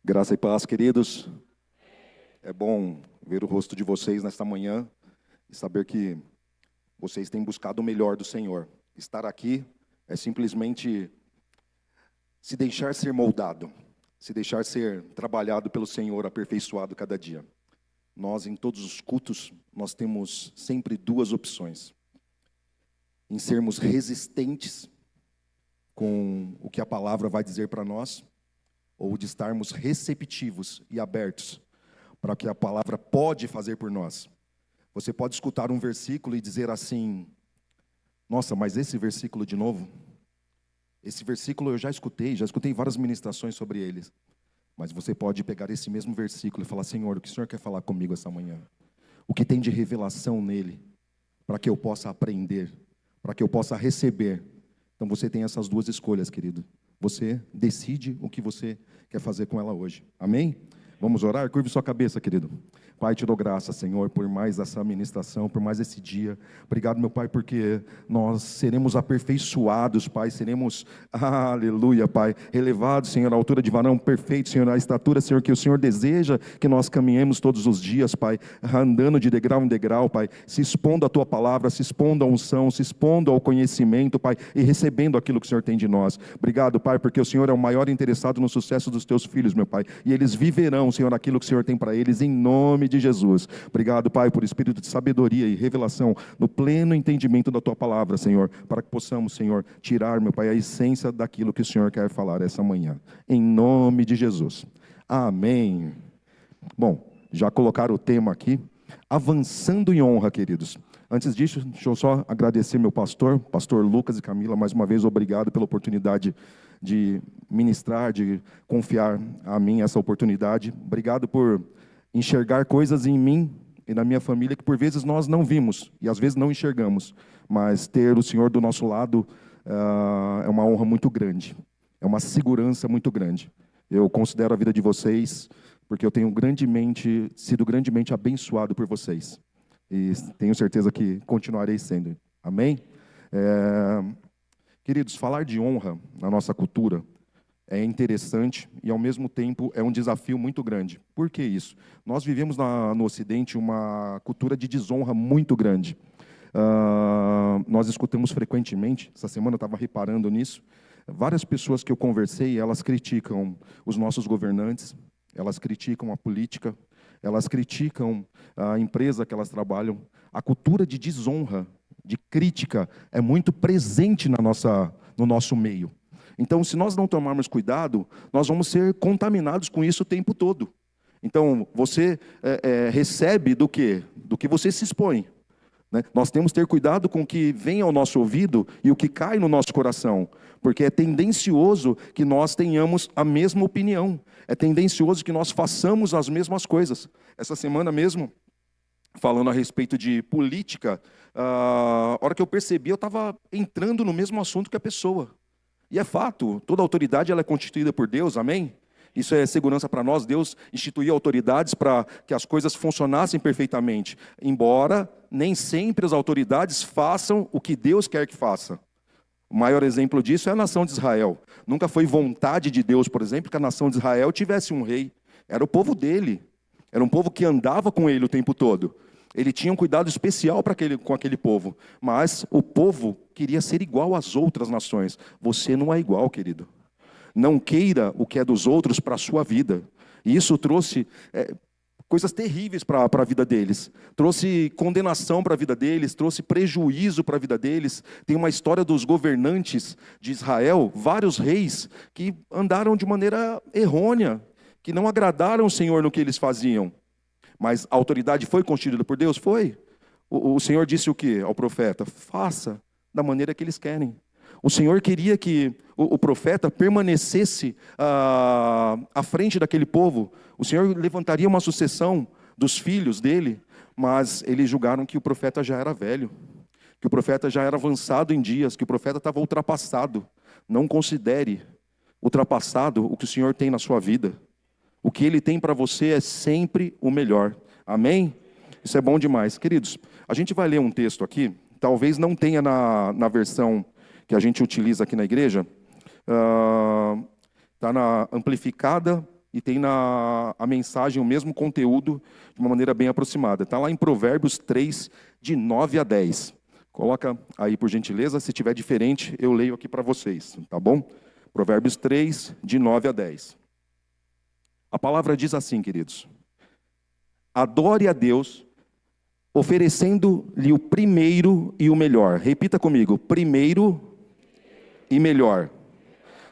Graça e paz, queridos. É bom ver o rosto de vocês nesta manhã e saber que vocês têm buscado o melhor do Senhor. Estar aqui é simplesmente se deixar ser moldado, se deixar ser trabalhado pelo Senhor, aperfeiçoado cada dia. Nós, em todos os cultos, nós temos sempre duas opções: em sermos resistentes com o que a palavra vai dizer para nós, ou de estarmos receptivos e abertos para o que a palavra pode fazer por nós. Você pode escutar um versículo e dizer assim: nossa, mas esse versículo de novo? Esse versículo eu já escutei várias ministrações sobre eles. Mas você pode pegar esse mesmo versículo e falar: Senhor, o que o Senhor quer falar comigo essa manhã? O que tem de revelação nele, para que eu possa aprender, para que eu possa receber? Então você tem essas duas escolhas, querido. Você decide o que você quer fazer com ela hoje. Amém? Vamos orar? Curve sua cabeça, querido. Pai, te dou graça, Senhor, por mais essa ministração, por mais esse dia. Obrigado, meu Pai, porque nós seremos aperfeiçoados, Pai. Seremos, aleluia, Pai, elevados, Senhor, à altura de varão perfeito, Senhor, à estatura, Senhor, que o Senhor deseja que nós caminhemos todos os dias, Pai, andando de degrau em degrau, Pai, se expondo à Tua palavra, se expondo à unção, se expondo ao conhecimento, Pai, e recebendo aquilo que o Senhor tem de nós. Obrigado, Pai, porque o Senhor é o maior interessado no sucesso dos Teus filhos, meu Pai, e eles viverão, Senhor, aquilo que o Senhor tem para eles, em nome de Jesus. Obrigado, Pai, por espírito de sabedoria e revelação, no pleno entendimento da Tua palavra, Senhor, para que possamos, Senhor, tirar, meu Pai, a essência daquilo que o Senhor quer falar essa manhã, em nome de Jesus. Amém. Bom, já colocaram o tema aqui, avançando em honra, queridos. Antes disso, deixa eu só agradecer meu pastor Lucas e Camila, mais uma vez, obrigado pela oportunidade de ministrar, de confiar a mim essa oportunidade. Obrigado por enxergar coisas em mim e na minha família que por vezes nós não vimos e às vezes não enxergamos, mas ter o Senhor do nosso lado é uma honra muito grande, é uma segurança muito grande. Eu considero a vida de vocês, porque eu tenho sido grandemente abençoado por vocês, e tenho certeza que continuarei sendo. Amém? Queridos, falar de honra na nossa cultura é interessante e, ao mesmo tempo, é um desafio muito grande. Por que isso? Nós vivemos no Ocidente uma cultura de desonra muito grande. Nós escutamos frequentemente, essa semana eu estava reparando nisso, várias pessoas que eu conversei, elas criticam os nossos governantes, elas criticam a política, elas criticam a empresa que elas trabalham. A cultura de desonra, de crítica, é muito presente no nosso meio. Então, se nós não tomarmos cuidado, nós vamos ser contaminados com isso o tempo todo. Então, você recebe do quê? Do que você se expõe, né? Nós temos que ter cuidado com o que vem ao nosso ouvido e o que cai no nosso coração, porque é tendencioso que nós tenhamos a mesma opinião, é tendencioso que nós façamos as mesmas coisas. Essa semana mesmo, falando a respeito de política, a hora que eu percebi, eu estava entrando no mesmo assunto que a pessoa. E é fato, toda autoridade ela é constituída por Deus, amém? Isso é segurança para nós. Deus instituiu autoridades para que as coisas funcionassem perfeitamente, embora nem sempre as autoridades façam o que Deus quer que faça. O maior exemplo disso é a nação de Israel. Nunca foi vontade de Deus, por exemplo, que a nação de Israel tivesse um rei. Era o povo dele, era um povo que andava com ele o tempo todo. Ele tinha um cuidado especial com aquele povo, mas o povo queria ser igual às outras nações. Você não é igual, querido. Não queira o que é dos outros para a sua vida. E isso trouxe coisas terríveis para a vida deles. Trouxe condenação para a vida deles, trouxe prejuízo para a vida deles. Tem uma história dos governantes de Israel, vários reis que andaram de maneira errônea, que não agradaram o Senhor no que eles faziam. Mas a autoridade foi constituída por Deus? Foi. O Senhor disse o quê ao profeta? Faça da maneira que eles querem. O Senhor queria que o profeta permanecesse à frente daquele povo. O Senhor levantaria uma sucessão dos filhos dele, mas eles julgaram que o profeta já era velho, que o profeta já era avançado em dias, que o profeta estava ultrapassado. Não considere ultrapassado o que o Senhor tem na sua vida. O que Ele tem para você é sempre o melhor. Amém? Isso é bom demais. Queridos, a gente vai ler um texto aqui, talvez não tenha na versão que a gente utiliza aqui na igreja, está na amplificada e tem a mensagem, o mesmo conteúdo, de uma maneira bem aproximada. Está lá em Provérbios 3, de 9 a 10. Coloca aí, por gentileza. Se tiver diferente, eu leio aqui para vocês, tá bom? Provérbios 3, de 9 a 10. A palavra diz assim, queridos: adore a Deus, oferecendo-lhe o primeiro e o melhor. Repita comigo: primeiro e melhor.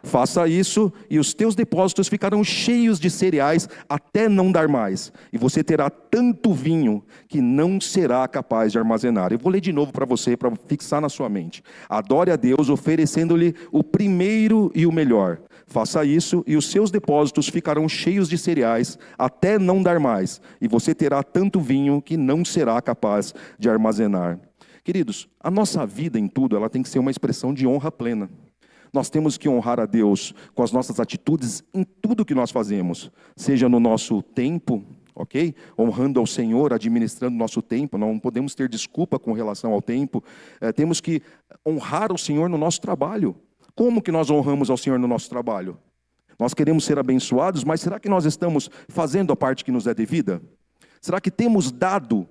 Faça isso e os teus depósitos ficarão cheios de cereais até não dar mais. E você terá tanto vinho que não será capaz de armazenar. Eu vou ler de novo para você, para fixar na sua mente. Adore a Deus, oferecendo-lhe o primeiro e o melhor. Faça isso e os seus depósitos ficarão cheios de cereais até não dar mais. E você terá tanto vinho que não será capaz de armazenar. Queridos, a nossa vida em tudo, ela tem que ser uma expressão de honra plena. Nós temos que honrar a Deus com as nossas atitudes em tudo que nós fazemos, seja no nosso tempo, ok? Honrando ao Senhor, administrando nosso tempo, não podemos ter desculpa com relação ao tempo. Temos que honrar o Senhor no nosso trabalho. Como que nós honramos ao Senhor no nosso trabalho? Nós queremos ser abençoados, mas será que nós estamos fazendo a parte que nos é devida? Será que temos dado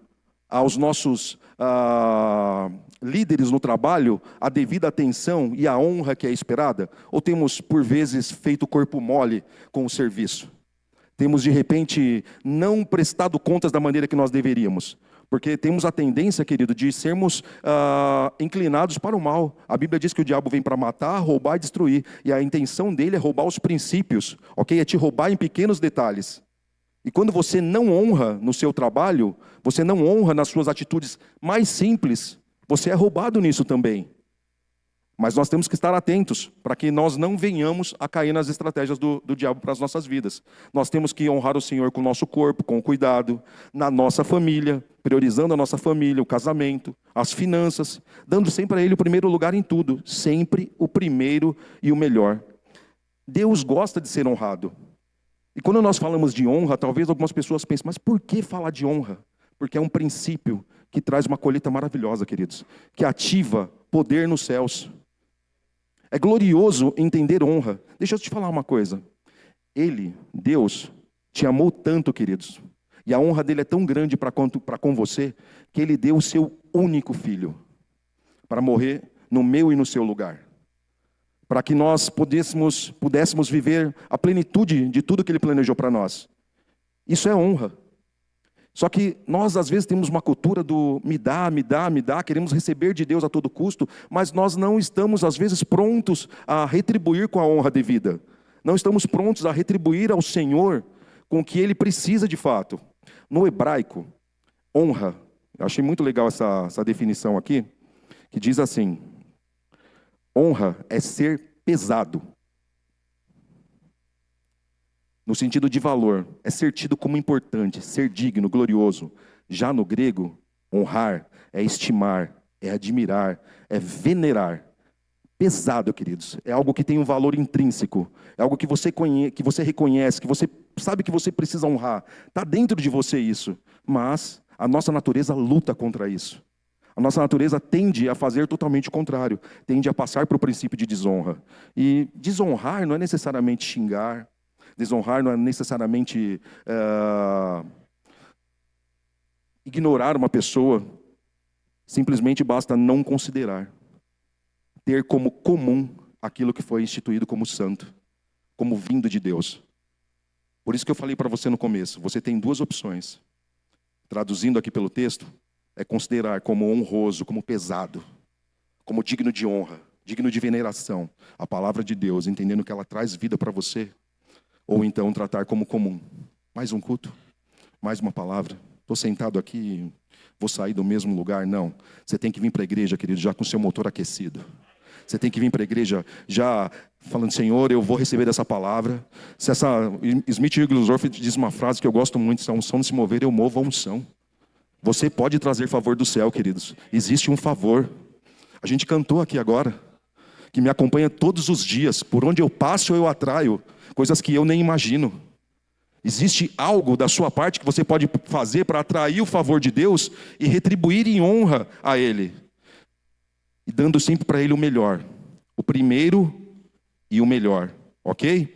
aos nossos líderes no trabalho a devida atenção e a honra que é esperada? Ou temos, por vezes, feito corpo mole com o serviço? Temos, de repente, não prestado contas da maneira que nós deveríamos? Porque temos a tendência, querido, de sermos inclinados para o mal. A Bíblia diz que o diabo vem para matar, roubar e destruir. E a intenção dele é roubar os princípios, ok? É te roubar em pequenos detalhes. E quando você não honra no seu trabalho, você não honra nas suas atitudes mais simples, você é roubado nisso também. Mas nós temos que estar atentos para que nós não venhamos a cair nas estratégias do diabo para as nossas vidas. Nós temos que honrar o Senhor com o nosso corpo, com o cuidado, na nossa família, priorizando a nossa família, o casamento, as finanças, dando sempre a Ele o primeiro lugar em tudo, sempre o primeiro e o melhor. Deus gosta de ser honrado. E quando nós falamos de honra, talvez algumas pessoas pensem, mas por que falar de honra? Porque é um princípio que traz uma colheita maravilhosa, queridos, que ativa poder nos céus. É glorioso entender honra. Deixa eu te falar uma coisa. Ele, Deus, te amou tanto, queridos, e a honra dele é tão grande para com você, que ele deu o seu único filho para morrer no meu e no seu lugar. Para que nós pudéssemos viver a plenitude de tudo que Ele planejou para nós. Isso é honra. Só que nós, às vezes, temos uma cultura do me dá, me dá, me dá, queremos receber de Deus a todo custo, mas nós não estamos, às vezes, prontos a retribuir com a honra devida. Não estamos prontos a retribuir ao Senhor com o que Ele precisa de fato. No hebraico, honra, eu achei muito legal essa definição aqui, que diz assim: honra é ser pesado. No sentido de valor, é ser tido como importante, ser digno, glorioso. Já no grego, honrar é estimar, é admirar, é venerar. Pesado, queridos, é algo que tem um valor intrínseco, é algo que você reconhece, que você sabe que você precisa honrar. Está dentro de você isso, mas a nossa natureza luta contra isso. A nossa natureza tende a fazer totalmente o contrário, tende a passar para o princípio de desonra. E desonrar não é necessariamente xingar, desonrar não é necessariamente ignorar uma pessoa, simplesmente basta não considerar. Ter como comum aquilo que foi instituído como santo, como vindo de Deus. Por isso que eu falei para você no começo, você tem duas opções. Traduzindo aqui pelo texto, é considerar como honroso, como pesado, como digno de honra, digno de veneração, a palavra de Deus, entendendo que ela traz vida para você, ou então tratar como comum. Mais um culto, mais uma palavra, estou sentado aqui, vou sair do mesmo lugar? Não, você tem que vir para a igreja, querido, já com seu motor aquecido. Você tem que vir para a igreja já falando, Senhor, eu vou receber essa palavra. Se Smith Wigglesworth diz uma frase que eu gosto muito, se a unção não se mover, eu movo a unção. Você pode trazer favor do céu, queridos. Existe um favor. A gente cantou aqui agora, que me acompanha todos os dias. Por onde eu passo, eu atraio coisas que eu nem imagino. Existe algo da sua parte que você pode fazer para atrair o favor de Deus e retribuir em honra a Ele. E dando sempre para Ele o melhor. O primeiro e o melhor. Ok?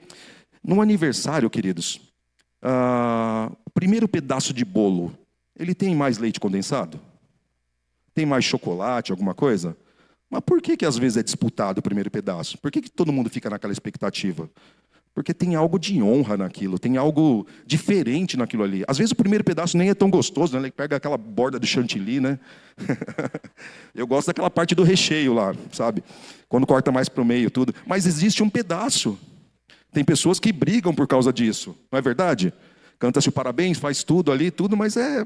No aniversário, queridos, O primeiro pedaço de bolo, ele tem mais leite condensado? Tem mais chocolate, alguma coisa? Mas por que às vezes é disputado o primeiro pedaço? Por que todo mundo fica naquela expectativa? Porque tem algo de honra naquilo, tem algo diferente naquilo ali. Às vezes o primeiro pedaço nem é tão gostoso, né? Ele pega aquela borda de chantilly, né? Eu gosto daquela parte do recheio lá, sabe? Quando corta mais para o meio, tudo. Mas existe um pedaço. Tem pessoas que brigam por causa disso, não é verdade? Canta-se o parabéns, faz tudo ali, tudo, mas é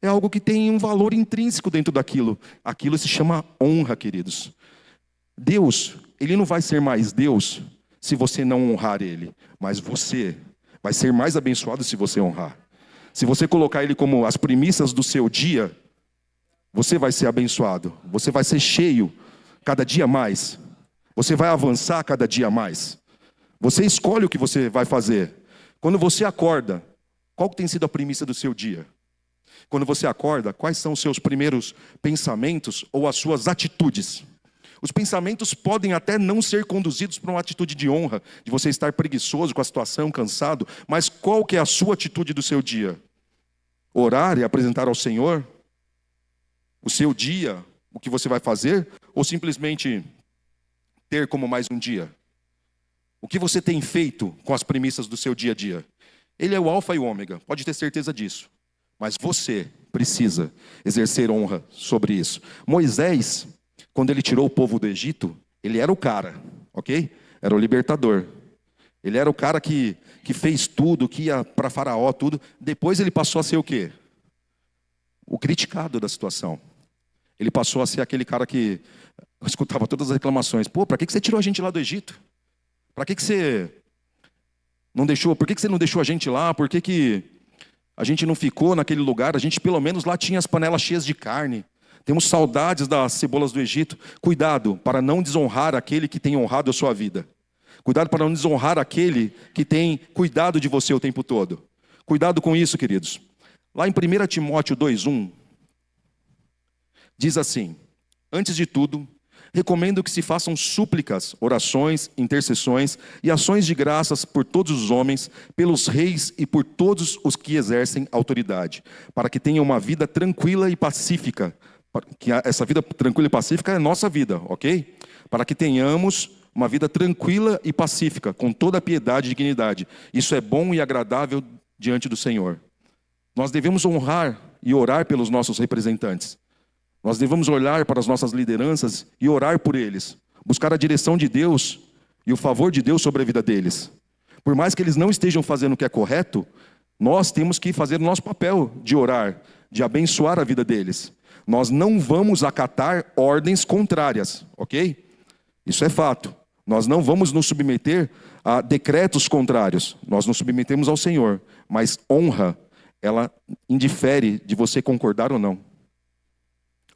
algo que tem um valor intrínseco dentro daquilo. Aquilo se chama honra, queridos. Deus, Ele não vai ser mais Deus se você não honrar Ele, mas você vai ser mais abençoado se você honrar. Se você colocar Ele como as premissas do seu dia, você vai ser abençoado, você vai ser cheio cada dia mais, você vai avançar cada dia mais. Você escolhe o que você vai fazer. Quando você acorda, qual tem sido a premissa do seu dia? Quando você acorda, quais são os seus primeiros pensamentos ou as suas atitudes? Os pensamentos podem até não ser conduzidos para uma atitude de honra, de você estar preguiçoso com a situação, cansado, mas qual que é a sua atitude do seu dia? Orar e apresentar ao Senhor o seu dia, o que você vai fazer, ou simplesmente ter como mais um dia? O que você tem feito com as premissas do seu dia a dia? Ele é o alfa e o ômega, pode ter certeza disso. Mas você precisa exercer honra sobre isso. Moisés, quando ele tirou o povo do Egito, ele era o cara, ok? Era o libertador. Ele era o cara que fez tudo, que ia para Faraó, tudo. Depois ele passou a ser o quê? O criticado da situação. Ele passou a ser aquele cara que escutava todas as reclamações. Pô, para que você tirou a gente lá do Egito? Para que você não deixou? Por que você não deixou a gente lá? Por que a gente não ficou naquele lugar? A gente pelo menos lá tinha as panelas cheias de carne. Temos saudades das cebolas do Egito. Cuidado para não desonrar aquele que tem honrado a sua vida. Cuidado para não desonrar aquele que tem cuidado de você o tempo todo. Cuidado com isso, queridos. Lá em 1 Timóteo 2:1, diz assim: antes de tudo, recomendo que se façam súplicas, orações, intercessões e ações de graças por todos os homens, pelos reis e por todos os que exercem autoridade, para que tenham uma vida tranquila e pacífica. Que essa vida tranquila e pacífica é a nossa vida, ok? Para que tenhamos uma vida tranquila e pacífica, com toda a piedade e dignidade. Isso é bom e agradável diante do Senhor. Nós devemos honrar e orar pelos nossos representantes. Nós devemos olhar para as nossas lideranças e orar por eles. Buscar a direção de Deus e o favor de Deus sobre a vida deles. Por mais que eles não estejam fazendo o que é correto, nós temos que fazer o nosso papel de orar, de abençoar a vida deles. Nós não vamos acatar ordens contrárias, ok? Isso é fato. Nós não vamos nos submeter a decretos contrários. Nós nos submetemos ao Senhor. Mas honra, ela indifere de você concordar ou não.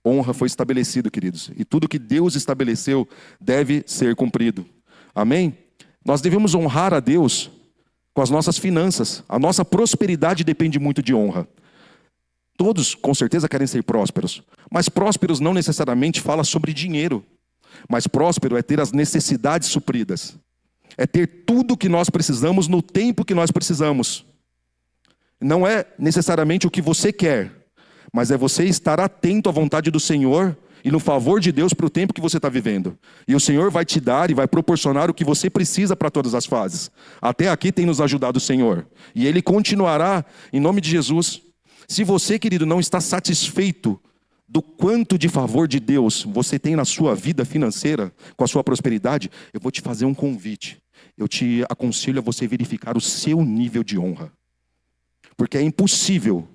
Honra foi estabelecido, queridos. E tudo que Deus estabeleceu deve ser cumprido. Amém? Nós devemos honrar a Deus com as nossas finanças. A nossa prosperidade depende muito de honra. Todos, com certeza, querem ser prósperos. Mas prósperos não necessariamente fala sobre dinheiro. Mas próspero é ter as necessidades supridas. É ter tudo o que nós precisamos no tempo que nós precisamos. Não é necessariamente o que você quer, mas é você estar atento à vontade do Senhor e no favor de Deus para o tempo que você está vivendo. E o Senhor vai te dar e vai proporcionar o que você precisa para todas as fases. Até aqui tem nos ajudado o Senhor. E Ele continuará em nome de Jesus. Se você, querido, não está satisfeito do quanto de favor de Deus você tem na sua vida financeira, com a sua prosperidade, eu vou te fazer um convite. Eu te aconselho a você verificar o seu nível de honra. Porque é impossível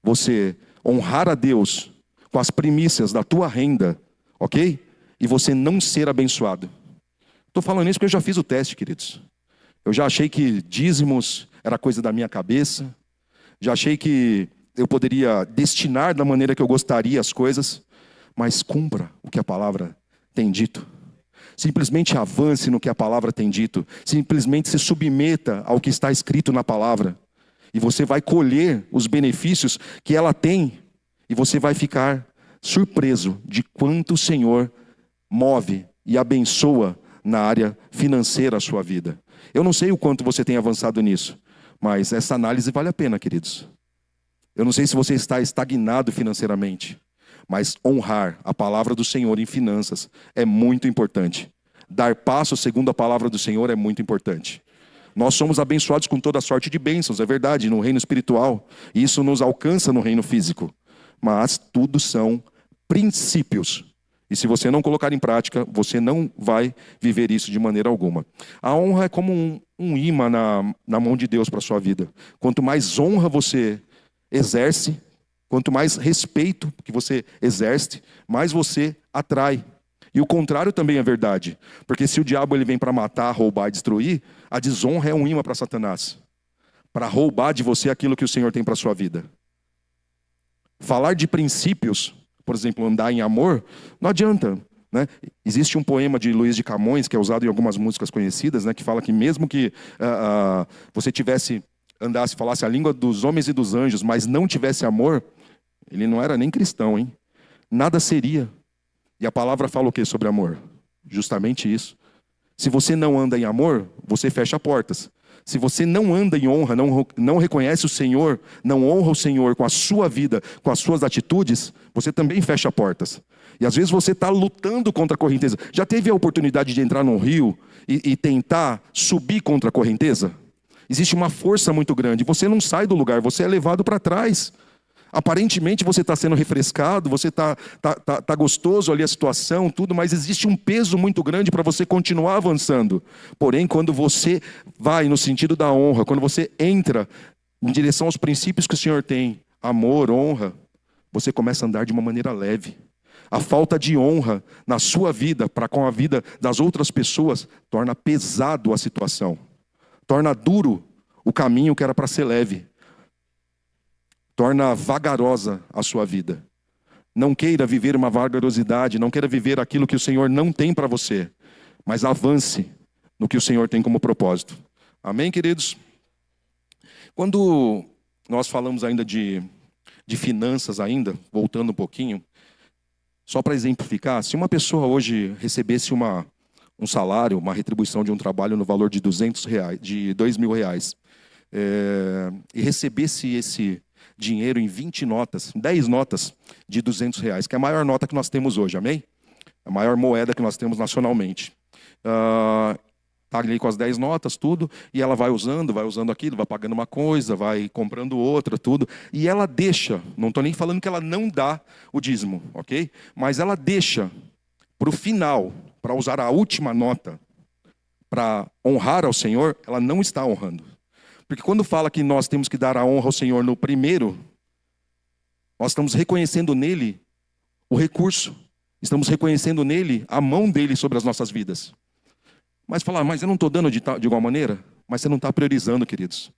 você honrar a Deus com as primícias da tua renda, ok? E você não ser abençoado. Estou falando isso porque eu já fiz o teste, queridos. Eu já achei que dízimos era coisa da minha cabeça. Já achei que eu poderia destinar da maneira que eu gostaria as coisas. Mas cumpra o que a palavra tem dito. Simplesmente avance no que a palavra tem dito. Simplesmente se submeta ao que está escrito na palavra. E você vai colher os benefícios que ela tem. E você vai ficar surpreso de quanto o Senhor move e abençoa na área financeira a sua vida. Eu não sei o quanto você tem avançado nisso. Mas essa análise vale a pena, queridos. Eu não sei se você está estagnado financeiramente, mas honrar a palavra do Senhor em finanças é muito importante. Dar passo segundo a palavra do Senhor é muito importante. Nós somos abençoados com toda sorte de bênçãos, é verdade, no reino espiritual. E isso nos alcança no reino físico. Mas tudo são princípios. E se você não colocar em prática, você não vai viver isso de maneira alguma. A honra é como um imã na mão de Deus para a sua vida. Quanto mais honra você exerce, quanto mais respeito que você exerce, mais você atrai. E o contrário também é verdade. Porque se o diabo ele vem para matar, roubar e destruir, a desonra é um imã para Satanás. Para roubar de você aquilo que o Senhor tem para a sua vida. Falar de princípios, por exemplo, andar em amor, não adianta. Né? Existe um poema de Luiz de Camões, que é usado em algumas músicas conhecidas, né, que fala que mesmo que você andasse, falasse a língua dos homens e dos anjos, mas não tivesse amor, ele não era nem cristão, hein? Nada seria. E a palavra fala o que sobre amor? Justamente isso. Se você não anda em amor, você fecha portas. Se você não anda em honra, não reconhece o Senhor, não honra o Senhor com a sua vida, com as suas atitudes, você também fecha portas. E às vezes você está lutando contra a correnteza. Já teve a oportunidade de entrar num rio e tentar subir contra a correnteza? Existe uma força muito grande. Você não sai do lugar, você é levado para trás. Aparentemente você está sendo refrescado, você tá gostoso ali a situação, tudo, mas existe um peso muito grande para você continuar avançando. Porém, quando você vai no sentido da honra, quando você entra em direção aos princípios que o Senhor tem, amor, honra, você começa a andar de uma maneira leve. A falta de honra na sua vida, para com a vida das outras pessoas, torna pesado a situação. Torna duro o caminho que era para ser leve. Torna vagarosa a sua vida. Não queira viver uma vagarosidade, não queira viver aquilo que o Senhor não tem para você, mas avance no que o Senhor tem como propósito. Amém, queridos? Quando nós falamos ainda de finanças ainda, voltando um pouquinho, só para exemplificar, se uma pessoa hoje recebesse um salário, uma retribuição de um trabalho no valor de R$200, de R$2.000, e recebesse esse dinheiro em 20 notas, 10 notas de R$200, que é a maior nota que nós temos hoje, amém? A maior moeda que nós temos nacionalmente. Está ali com as 10 notas, tudo, e ela vai usando aquilo, vai pagando uma coisa, vai comprando outra, tudo, e ela deixa, não estou nem falando que ela não dá o dízimo, ok? Mas ela deixa para o final, para usar a última nota, para honrar ao Senhor, ela não está honrando. Porque quando fala que nós temos que dar a honra ao Senhor no primeiro, nós estamos reconhecendo nele o recurso. Estamos reconhecendo nele a mão dele sobre as nossas vidas. Mas falar, mas eu não estou dando de igual maneira? Mas você não está priorizando, queridos.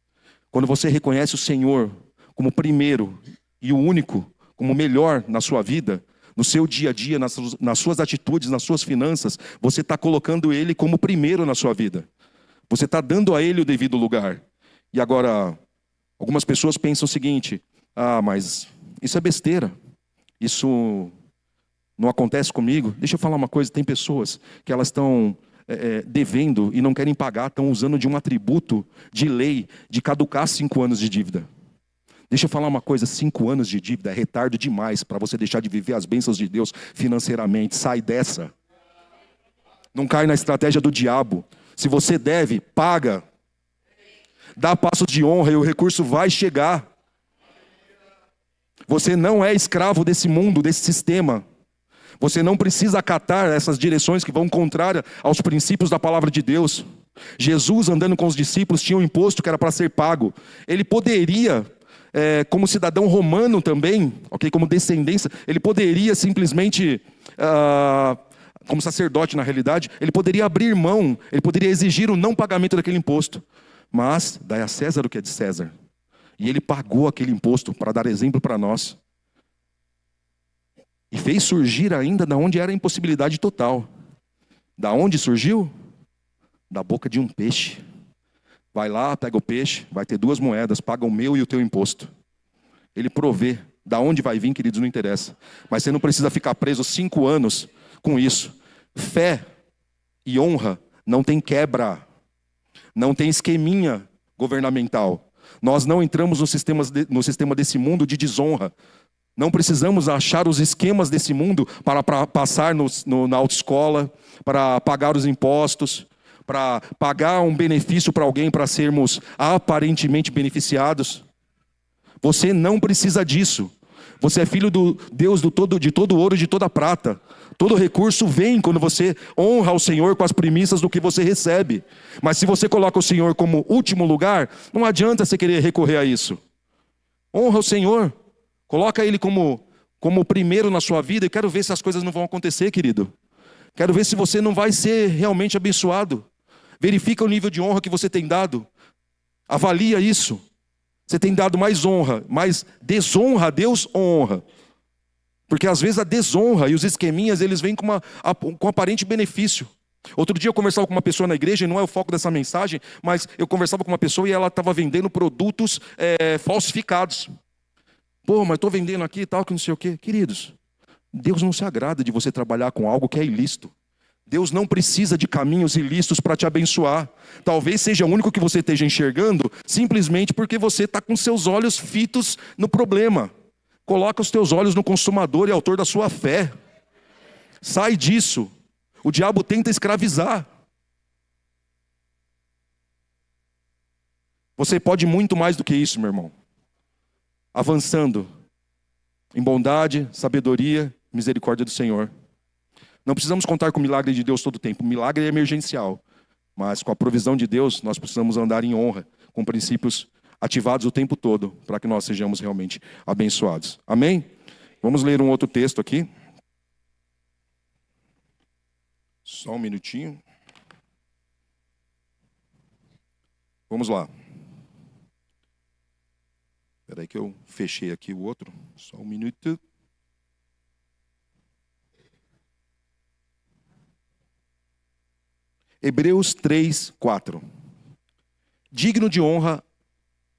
Quando você reconhece o Senhor como primeiro e o único, como melhor na sua vida, no seu dia a dia, nas suas atitudes, nas suas finanças, você está colocando ele como primeiro na sua vida. Você está dando a ele o devido lugar. E agora, algumas pessoas pensam o seguinte, mas isso é besteira, isso não acontece comigo. Deixa eu falar uma coisa, tem pessoas que elas estão devendo e não querem pagar, estão usando de um atributo de lei de caducar 5 anos de dívida. Deixa eu falar uma coisa, 5 anos de dívida é retardo demais para você deixar de viver as bênçãos de Deus financeiramente. Sai dessa. Não cai na estratégia do diabo. Se você deve, paga. Dá passos de honra e o recurso vai chegar. Você não é escravo desse mundo, desse sistema. Você não precisa acatar essas direções que vão contrárias aos princípios da palavra de Deus. Jesus, andando com os discípulos, tinha um imposto que era para ser pago. Ele poderia, como cidadão romano também, okay, como descendência, ele poderia simplesmente, como sacerdote na realidade, ele poderia abrir mão, ele poderia exigir o não pagamento daquele imposto. Mas dai a César o que é de César. E ele pagou aquele imposto para dar exemplo para nós. E fez surgir ainda da onde era a impossibilidade total. Da onde surgiu? Da boca de um peixe. Vai lá, pega o peixe, vai ter 2 moedas, paga o meu e o teu imposto. Ele provê. Da onde vai vir, queridos, não interessa. Mas você não precisa ficar preso 5 anos com isso. Fé e honra não tem quebra. Não tem esqueminha governamental. Nós não entramos no sistema desse mundo de desonra. Não precisamos achar os esquemas desse mundo para passar na autoescola, para pagar os impostos, para pagar um benefício para alguém para sermos aparentemente beneficiados. Você não precisa disso. Você é filho do Deus de todo ouro e de toda prata. Todo recurso vem quando você honra o Senhor com as primícias do que você recebe. Mas se você coloca o Senhor como último lugar, não adianta você querer recorrer a isso. Honra o Senhor. Coloca Ele como primeiro na sua vida. E quero ver se as coisas não vão acontecer, querido. Quero ver se você não vai ser realmente abençoado. Verifica o nível de honra que você tem dado. Avalia isso. Você tem dado mais honra, mais desonra a Deus ou honra? Porque às vezes a desonra e os esqueminhas, eles vêm com aparente benefício. Outro dia eu conversava com uma pessoa na igreja, e não é o foco dessa mensagem, mas eu conversava com uma pessoa e ela estava vendendo produtos falsificados. Pô, mas estou vendendo aqui e tal, que não sei o quê. Queridos, Deus não se agrada de você trabalhar com algo que é ilícito. Deus não precisa de caminhos ilícitos para te abençoar. Talvez seja o único que você esteja enxergando, simplesmente porque você está com seus olhos fitos no problema. Coloca os teus olhos no consumador e autor da sua fé. Sai disso. O diabo tenta escravizar. Você pode muito mais do que isso, meu irmão. Avançando em bondade, sabedoria, misericórdia do Senhor. Não precisamos contar com o milagre de Deus todo o tempo. O milagre é emergencial. Mas com a provisão de Deus, nós precisamos andar em honra, com princípios ativados o tempo todo, para que nós sejamos realmente abençoados. Amém? Vamos ler um outro texto aqui. Só um minutinho. Vamos lá. Espera aí que eu fechei aqui o outro. Só um minuto. Hebreus 3, 4. Digno de honra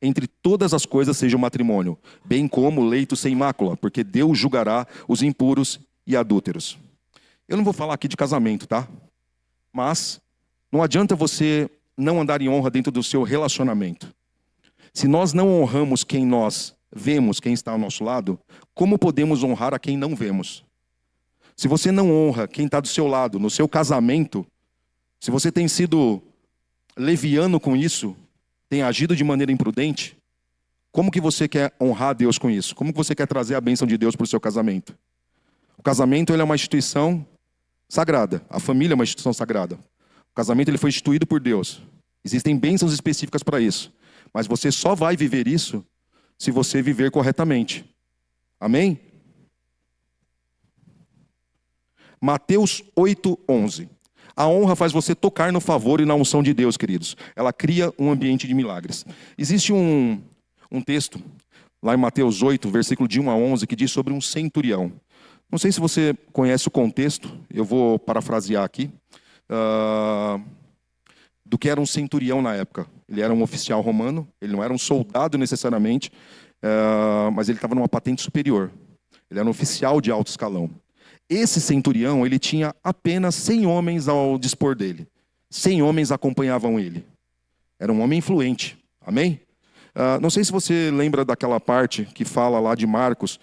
entre todas as coisas seja o matrimônio, bem como o leito sem mácula, porque Deus julgará os impuros e adúlteros. Eu não vou falar aqui de casamento, tá? Mas não adianta você não andar em honra dentro do seu relacionamento. Se nós não honramos quem nós vemos, quem está ao nosso lado, como podemos honrar a quem não vemos? Se você não honra quem está do seu lado, no seu casamento, se você tem sido leviano com isso, tem agido de maneira imprudente, como que você quer honrar Deus com isso? Como que você quer trazer a bênção de Deus para o seu casamento? O casamento ele é uma instituição sagrada. A família é uma instituição sagrada. O casamento ele foi instituído por Deus. Existem bênçãos específicas para isso. Mas você só vai viver isso se você viver corretamente. Amém? Mateus 8:11. A honra faz você tocar no favor e na unção de Deus, queridos. Ela cria um ambiente de milagres. Existe um texto, lá em Mateus 8, versículo de 1 a 11, que diz sobre um centurião. Não sei se você conhece o contexto, eu vou parafrasear aqui, do que era um centurião na época. Ele era um oficial romano, ele não era um soldado necessariamente, mas ele estava numa patente superior. Ele era um oficial de alto escalão. Esse centurião, ele tinha apenas 100 homens ao dispor dele. 100 homens acompanhavam ele. Era um homem influente. Amém? Não sei se você lembra daquela parte que fala lá de Marcos.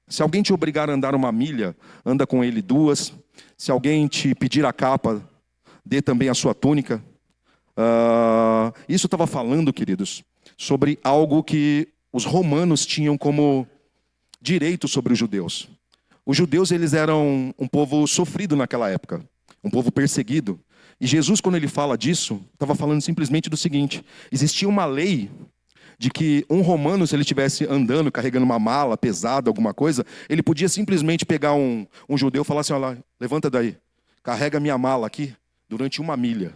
Se alguém te obrigar a andar 1 milha, anda com ele 2. Se alguém te pedir a capa, dê também a sua túnica. Isso estava falando, queridos, sobre algo que os romanos tinham como direito sobre os judeus. Os judeus eles eram um povo sofrido naquela época, um povo perseguido. E Jesus, quando ele fala disso, estava falando simplesmente do seguinte: existia uma lei de que um romano, se ele estivesse andando, carregando uma mala pesada, alguma coisa, ele podia simplesmente pegar um judeu e falar assim: olha lá, levanta daí, carrega minha mala aqui durante 1 milha.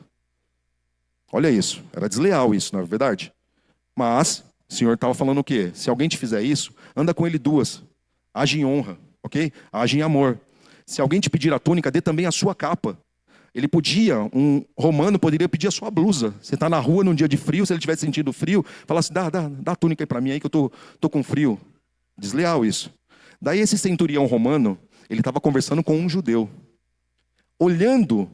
Olha isso, era desleal isso, não é verdade? Mas o Senhor estava falando o quê? Se alguém te fizer isso, anda com ele 2, age em honra. Ok? Age em amor. Se alguém te pedir a túnica, dê também a sua capa. Um romano poderia pedir a sua blusa. Você está na rua num dia de frio, se ele estiver sentindo frio, fala assim: dá a túnica aí para mim aí que eu tô com frio. Desleal isso. Daí esse centurião romano, ele estava conversando com um judeu. Olhando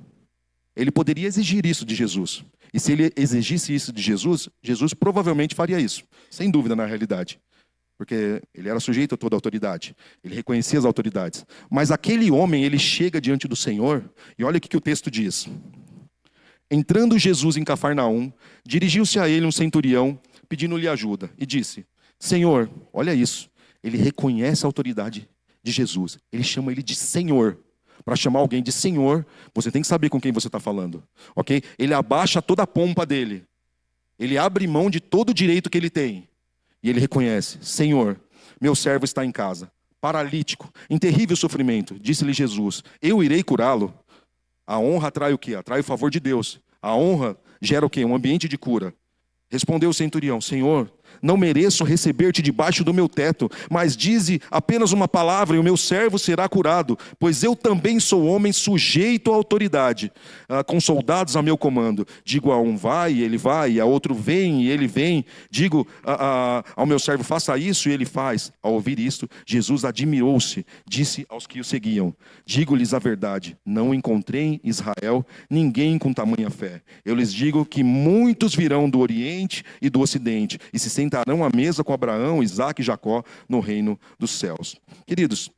Ele poderia exigir isso de Jesus. E se ele exigisse isso de Jesus, Jesus provavelmente faria isso. Sem dúvida, na realidade. Porque ele era sujeito a toda a autoridade. Ele reconhecia as autoridades. Mas aquele homem, ele chega diante do Senhor, e olha o que o texto diz. Entrando Jesus em Cafarnaum, dirigiu-se a ele um centurião, pedindo-lhe ajuda, e disse: Senhor, olha isso. Ele reconhece a autoridade de Jesus. Ele chama ele de Senhor. Para chamar alguém de Senhor, você tem que saber com quem você está falando. Ok? Ele abaixa toda a pompa dele. Ele abre mão de todo o direito que ele tem. E ele reconhece: Senhor, meu servo está em casa, paralítico, em terrível sofrimento. Disse-lhe Jesus: eu irei curá-lo. A honra atrai o quê? Atrai o favor de Deus. A honra gera o quê? Um ambiente de cura. Respondeu o centurião: Senhor, não mereço receber-te debaixo do meu teto, mas dize apenas uma palavra e o meu servo será curado, pois eu também sou homem sujeito à autoridade, com soldados a meu comando. Digo a um vai, e ele vai, e a outro vem, e ele vem. Digo ao meu servo faça isso, e ele faz. Ao ouvir isto, Jesus admirou-se, disse aos que o seguiam: digo-lhes a verdade, não encontrei em Israel ninguém com tamanha fé. Eu lhes digo que muitos virão do Oriente e do Ocidente, e se sentarão à mesa com Abraão, Isaque e Jacó no reino dos céus. Queridos,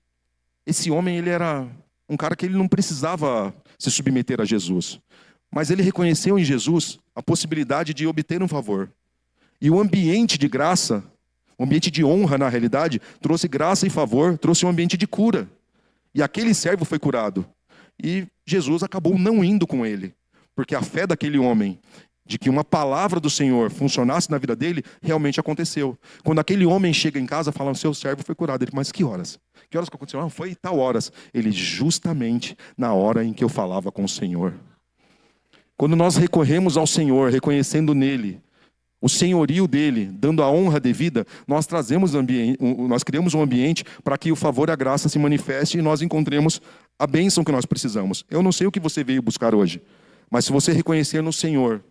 esse homem, ele era um cara que ele não precisava se submeter a Jesus. Mas ele reconheceu em Jesus a possibilidade de obter um favor. E o ambiente de graça, o ambiente de honra na realidade, trouxe graça e favor, trouxe um ambiente de cura. E aquele servo foi curado. E Jesus acabou não indo com ele. Porque a fé daquele homem, de que uma palavra do Senhor funcionasse na vida dele, realmente aconteceu. Quando aquele homem chega em casa, fala: seu servo foi curado. Ele: mas que horas? Que horas que aconteceu? Ah, foi tal horas. Ele: justamente na hora em que eu falava com o Senhor. Quando nós recorremos ao Senhor, reconhecendo nele o senhorio dele, dando a honra devida, nós criamos um ambiente para que o favor e a graça se manifeste e nós encontremos a bênção que nós precisamos. Eu não sei o que você veio buscar hoje, mas se você reconhecer no Senhor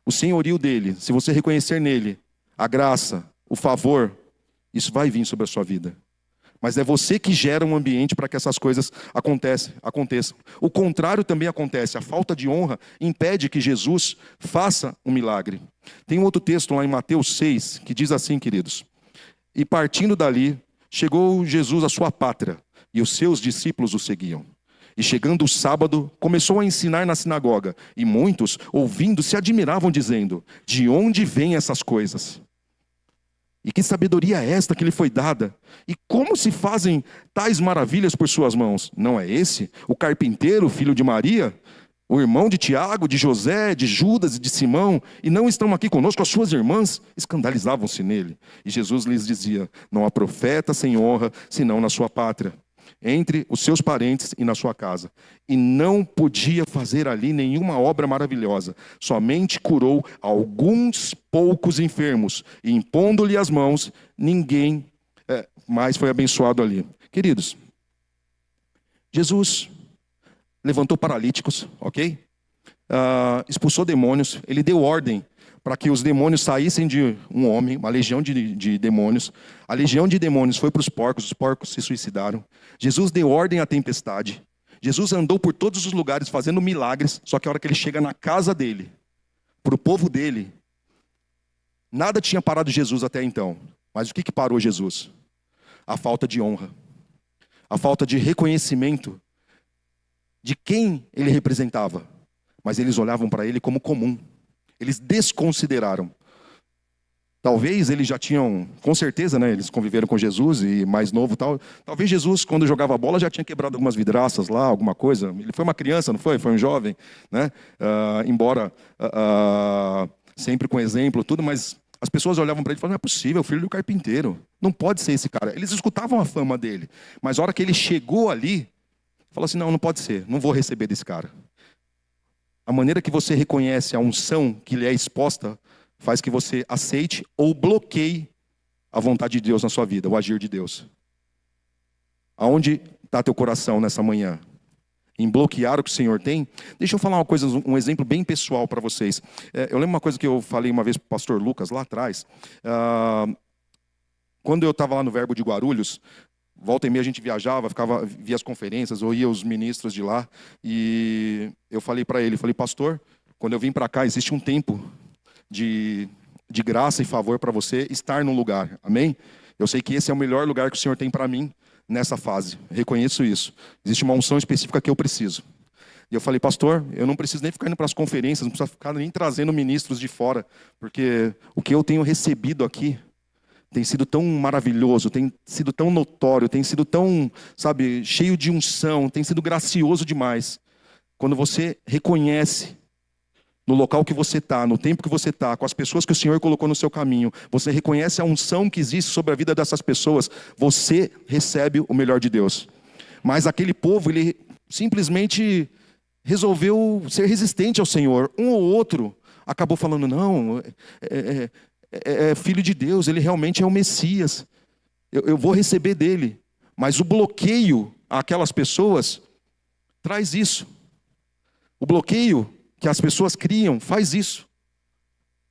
o senhorio dele, se você reconhecer nele a graça, o favor, isso vai vir sobre a sua vida. Mas é você que gera um ambiente para que essas coisas aconteçam. O contrário também acontece. A falta de honra impede que Jesus faça um milagre. Tem um outro texto lá em Mateus 6, que diz assim, queridos: e partindo dali, chegou Jesus à sua pátria, e os seus discípulos o seguiam. E chegando o sábado, começou a ensinar na sinagoga. E muitos, ouvindo, se admiravam, dizendo: de onde vêm essas coisas? E que sabedoria é esta que lhe foi dada? E como se fazem tais maravilhas por suas mãos? Não é esse o carpinteiro, filho de Maria, o irmão de Tiago, de José, de Judas e de Simão? E não estão aqui conosco as suas irmãs? Escandalizavam-se nele. E Jesus lhes dizia: não há profeta sem honra, senão na sua pátria, entre os seus parentes e na sua casa. E não podia fazer ali nenhuma obra maravilhosa. Somente curou alguns poucos enfermos. E impondo-lhe as mãos, ninguém mais foi abençoado ali. Queridos, Jesus levantou paralíticos, ok? Expulsou demônios. Ele deu ordem para que os demônios saíssem de um homem, uma legião de demônios. A legião de demônios foi para os porcos se suicidaram. Jesus deu ordem à tempestade. Jesus andou por todos os lugares fazendo milagres, só que a hora que ele chega na casa dele, para o povo dele, nada tinha parado Jesus até então. Mas o que parou Jesus? A falta de honra, a falta de reconhecimento de quem ele representava. Mas eles olhavam para ele como comum. Eles desconsideraram. Talvez eles já tinham, com certeza, né, eles conviveram com Jesus e mais novo tal. Talvez Jesus, quando jogava bola, já tinha quebrado algumas vidraças lá, alguma coisa. Ele foi uma criança, não foi? Foi um jovem, né? Embora sempre com exemplo, tudo, mas as pessoas olhavam para ele e falavam: não é possível, filho do carpinteiro. Não pode ser esse cara. Eles escutavam a fama dele. Mas a hora que ele chegou ali, falou assim: não pode ser, não vou receber desse cara. A maneira que você reconhece a unção que lhe é exposta faz que você aceite ou bloqueie a vontade de Deus na sua vida, o agir de Deus. Aonde está teu coração nessa manhã? Em bloquear o que o Senhor tem? Deixa eu falar uma coisa, um exemplo bem pessoal para vocês. Eu lembro uma coisa que eu falei uma vez para o pastor Lucas lá atrás. Quando eu estava lá no Verbo de Guarulhos, Volta e meia a gente viajava, via as conferências, ou ia os ministros de lá. E eu falei para ele, falei, pastor, quando eu vim para cá, existe um tempo de graça e favor para você estar num lugar. Amém? Eu sei que esse é o melhor lugar que o Senhor tem para mim nessa fase. Reconheço isso. Existe uma unção específica que eu preciso. E eu falei, pastor, eu não preciso nem ficar indo para as conferências, não precisa ficar nem trazendo ministros de fora, porque o que eu tenho recebido aqui tem sido tão maravilhoso, tem sido tão notório, tem sido tão, sabe, cheio de unção, tem sido gracioso demais. Quando você reconhece no local que você está, no tempo que você está, com as pessoas que o Senhor colocou no seu caminho, você reconhece a unção que existe sobre a vida dessas pessoas, você recebe o melhor de Deus. Mas aquele povo, ele simplesmente resolveu ser resistente ao Senhor. Um ou outro acabou falando, não, é filho de Deus, ele realmente é o Messias, eu vou receber dele. Mas o bloqueio àquelas pessoas traz isso. O bloqueio que as pessoas criam faz isso.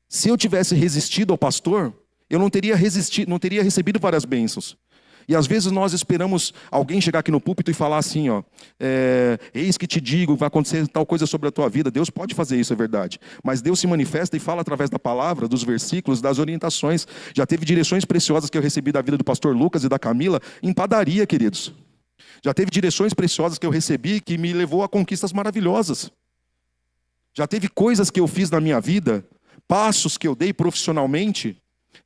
Se eu tivesse resistido ao pastor, eu não teria recebido várias bênçãos. E às vezes nós esperamos alguém chegar aqui no púlpito e falar assim, ó, eis que te digo, vai acontecer tal coisa sobre a tua vida. Deus pode fazer isso, é verdade. Mas Deus se manifesta e fala através da palavra, dos versículos, das orientações. Já teve direções preciosas que eu recebi da vida do pastor Lucas e da Camila em padaria, queridos. Já teve direções preciosas que eu recebi que me levou a conquistas maravilhosas. Já teve coisas que eu fiz na minha vida, passos que eu dei profissionalmente,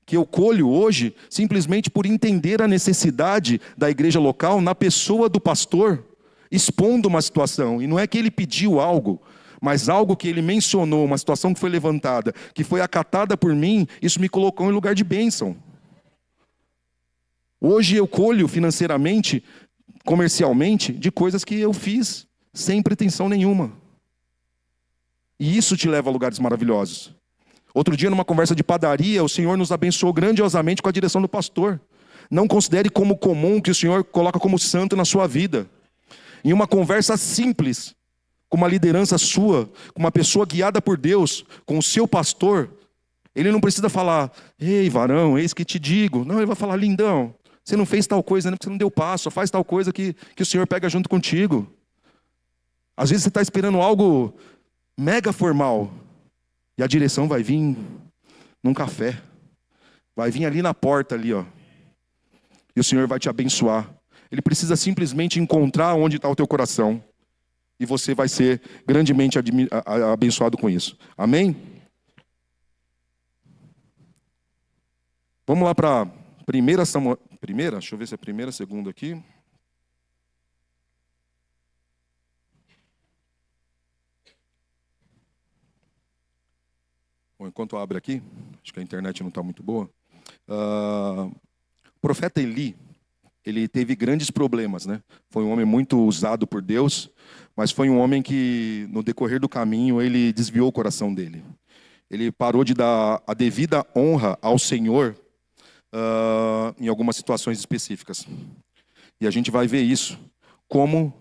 que eu colho hoje simplesmente por entender a necessidade da igreja local na pessoa do pastor, expondo uma situação. E não é que ele pediu algo, mas algo que ele mencionou, uma situação que foi levantada, que foi acatada por mim, isso me colocou em lugar de bênção. Hoje eu colho financeiramente, comercialmente, de coisas que eu fiz sem pretensão nenhuma. E isso te leva a lugares maravilhosos. Outro dia, numa conversa de padaria, o Senhor nos abençoou grandiosamente com a direção do pastor. Não considere como comum que o Senhor coloca como santo na sua vida. Em uma conversa simples, com uma liderança sua, com uma pessoa guiada por Deus, com o seu pastor, ele não precisa falar, ei varão, eis que te digo. Não, ele vai falar, lindão, você não fez tal coisa, porque você não deu passo, faz tal coisa que o Senhor pega junto contigo. Às vezes você está esperando algo mega formal, e a direção vai vir num café, vai vir ali na porta ali, ó. E o Senhor vai te abençoar. Ele precisa simplesmente encontrar onde está o teu coração, e você vai ser grandemente abençoado com isso. Amém? Vamos lá para 1 Samuel. Deixa eu ver se é primeira, segunda aqui. Bom, enquanto abre aqui, acho que a internet não está muito boa. O profeta Eli, ele teve grandes problemas, né? Foi um homem muito usado por Deus, mas foi um homem que, no decorrer do caminho, ele desviou o coração dele. Ele parou de dar a devida honra ao Senhor em algumas situações específicas. E a gente vai ver isso, como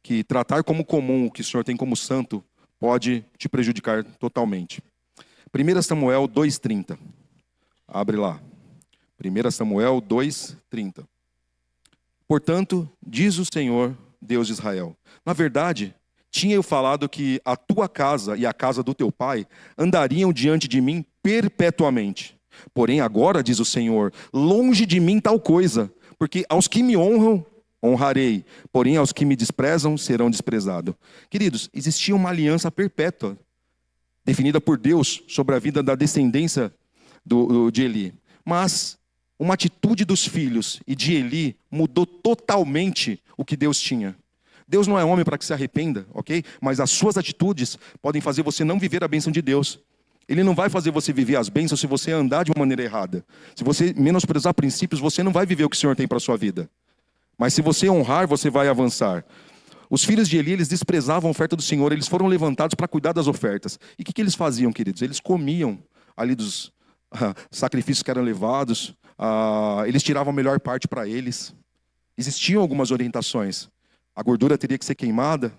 que tratar como comum o que o Senhor tem como santo pode te prejudicar totalmente. 1 Samuel 2,30. Abre lá. 1 Samuel 2,30. Portanto, diz o Senhor, Deus de Israel, na verdade, tinha eu falado que a tua casa e a casa do teu pai andariam diante de mim perpetuamente. Porém, agora, diz o Senhor, longe de mim tal coisa, porque aos que me honram, honrarei, porém aos que me desprezam, serão desprezados. Queridos, existia uma aliança perpétua, definida por Deus sobre a vida da descendência de Eli. Mas uma atitude dos filhos e de Eli mudou totalmente o que Deus tinha. Deus não é homem para que se arrependa, ok? Mas as suas atitudes podem fazer você não viver a bênção de Deus. Ele não vai fazer você viver as bênçãos se você andar de uma maneira errada. Se você menosprezar princípios, você não vai viver o que o Senhor tem para a sua vida. Mas se você honrar, você vai avançar. Os filhos de Eli, eles desprezavam a oferta do Senhor, eles foram levantados para cuidar das ofertas. E o que eles faziam, queridos? Eles comiam ali dos sacrifícios que eram levados, eles tiravam a melhor parte para eles. Existiam algumas orientações. A gordura teria que ser queimada,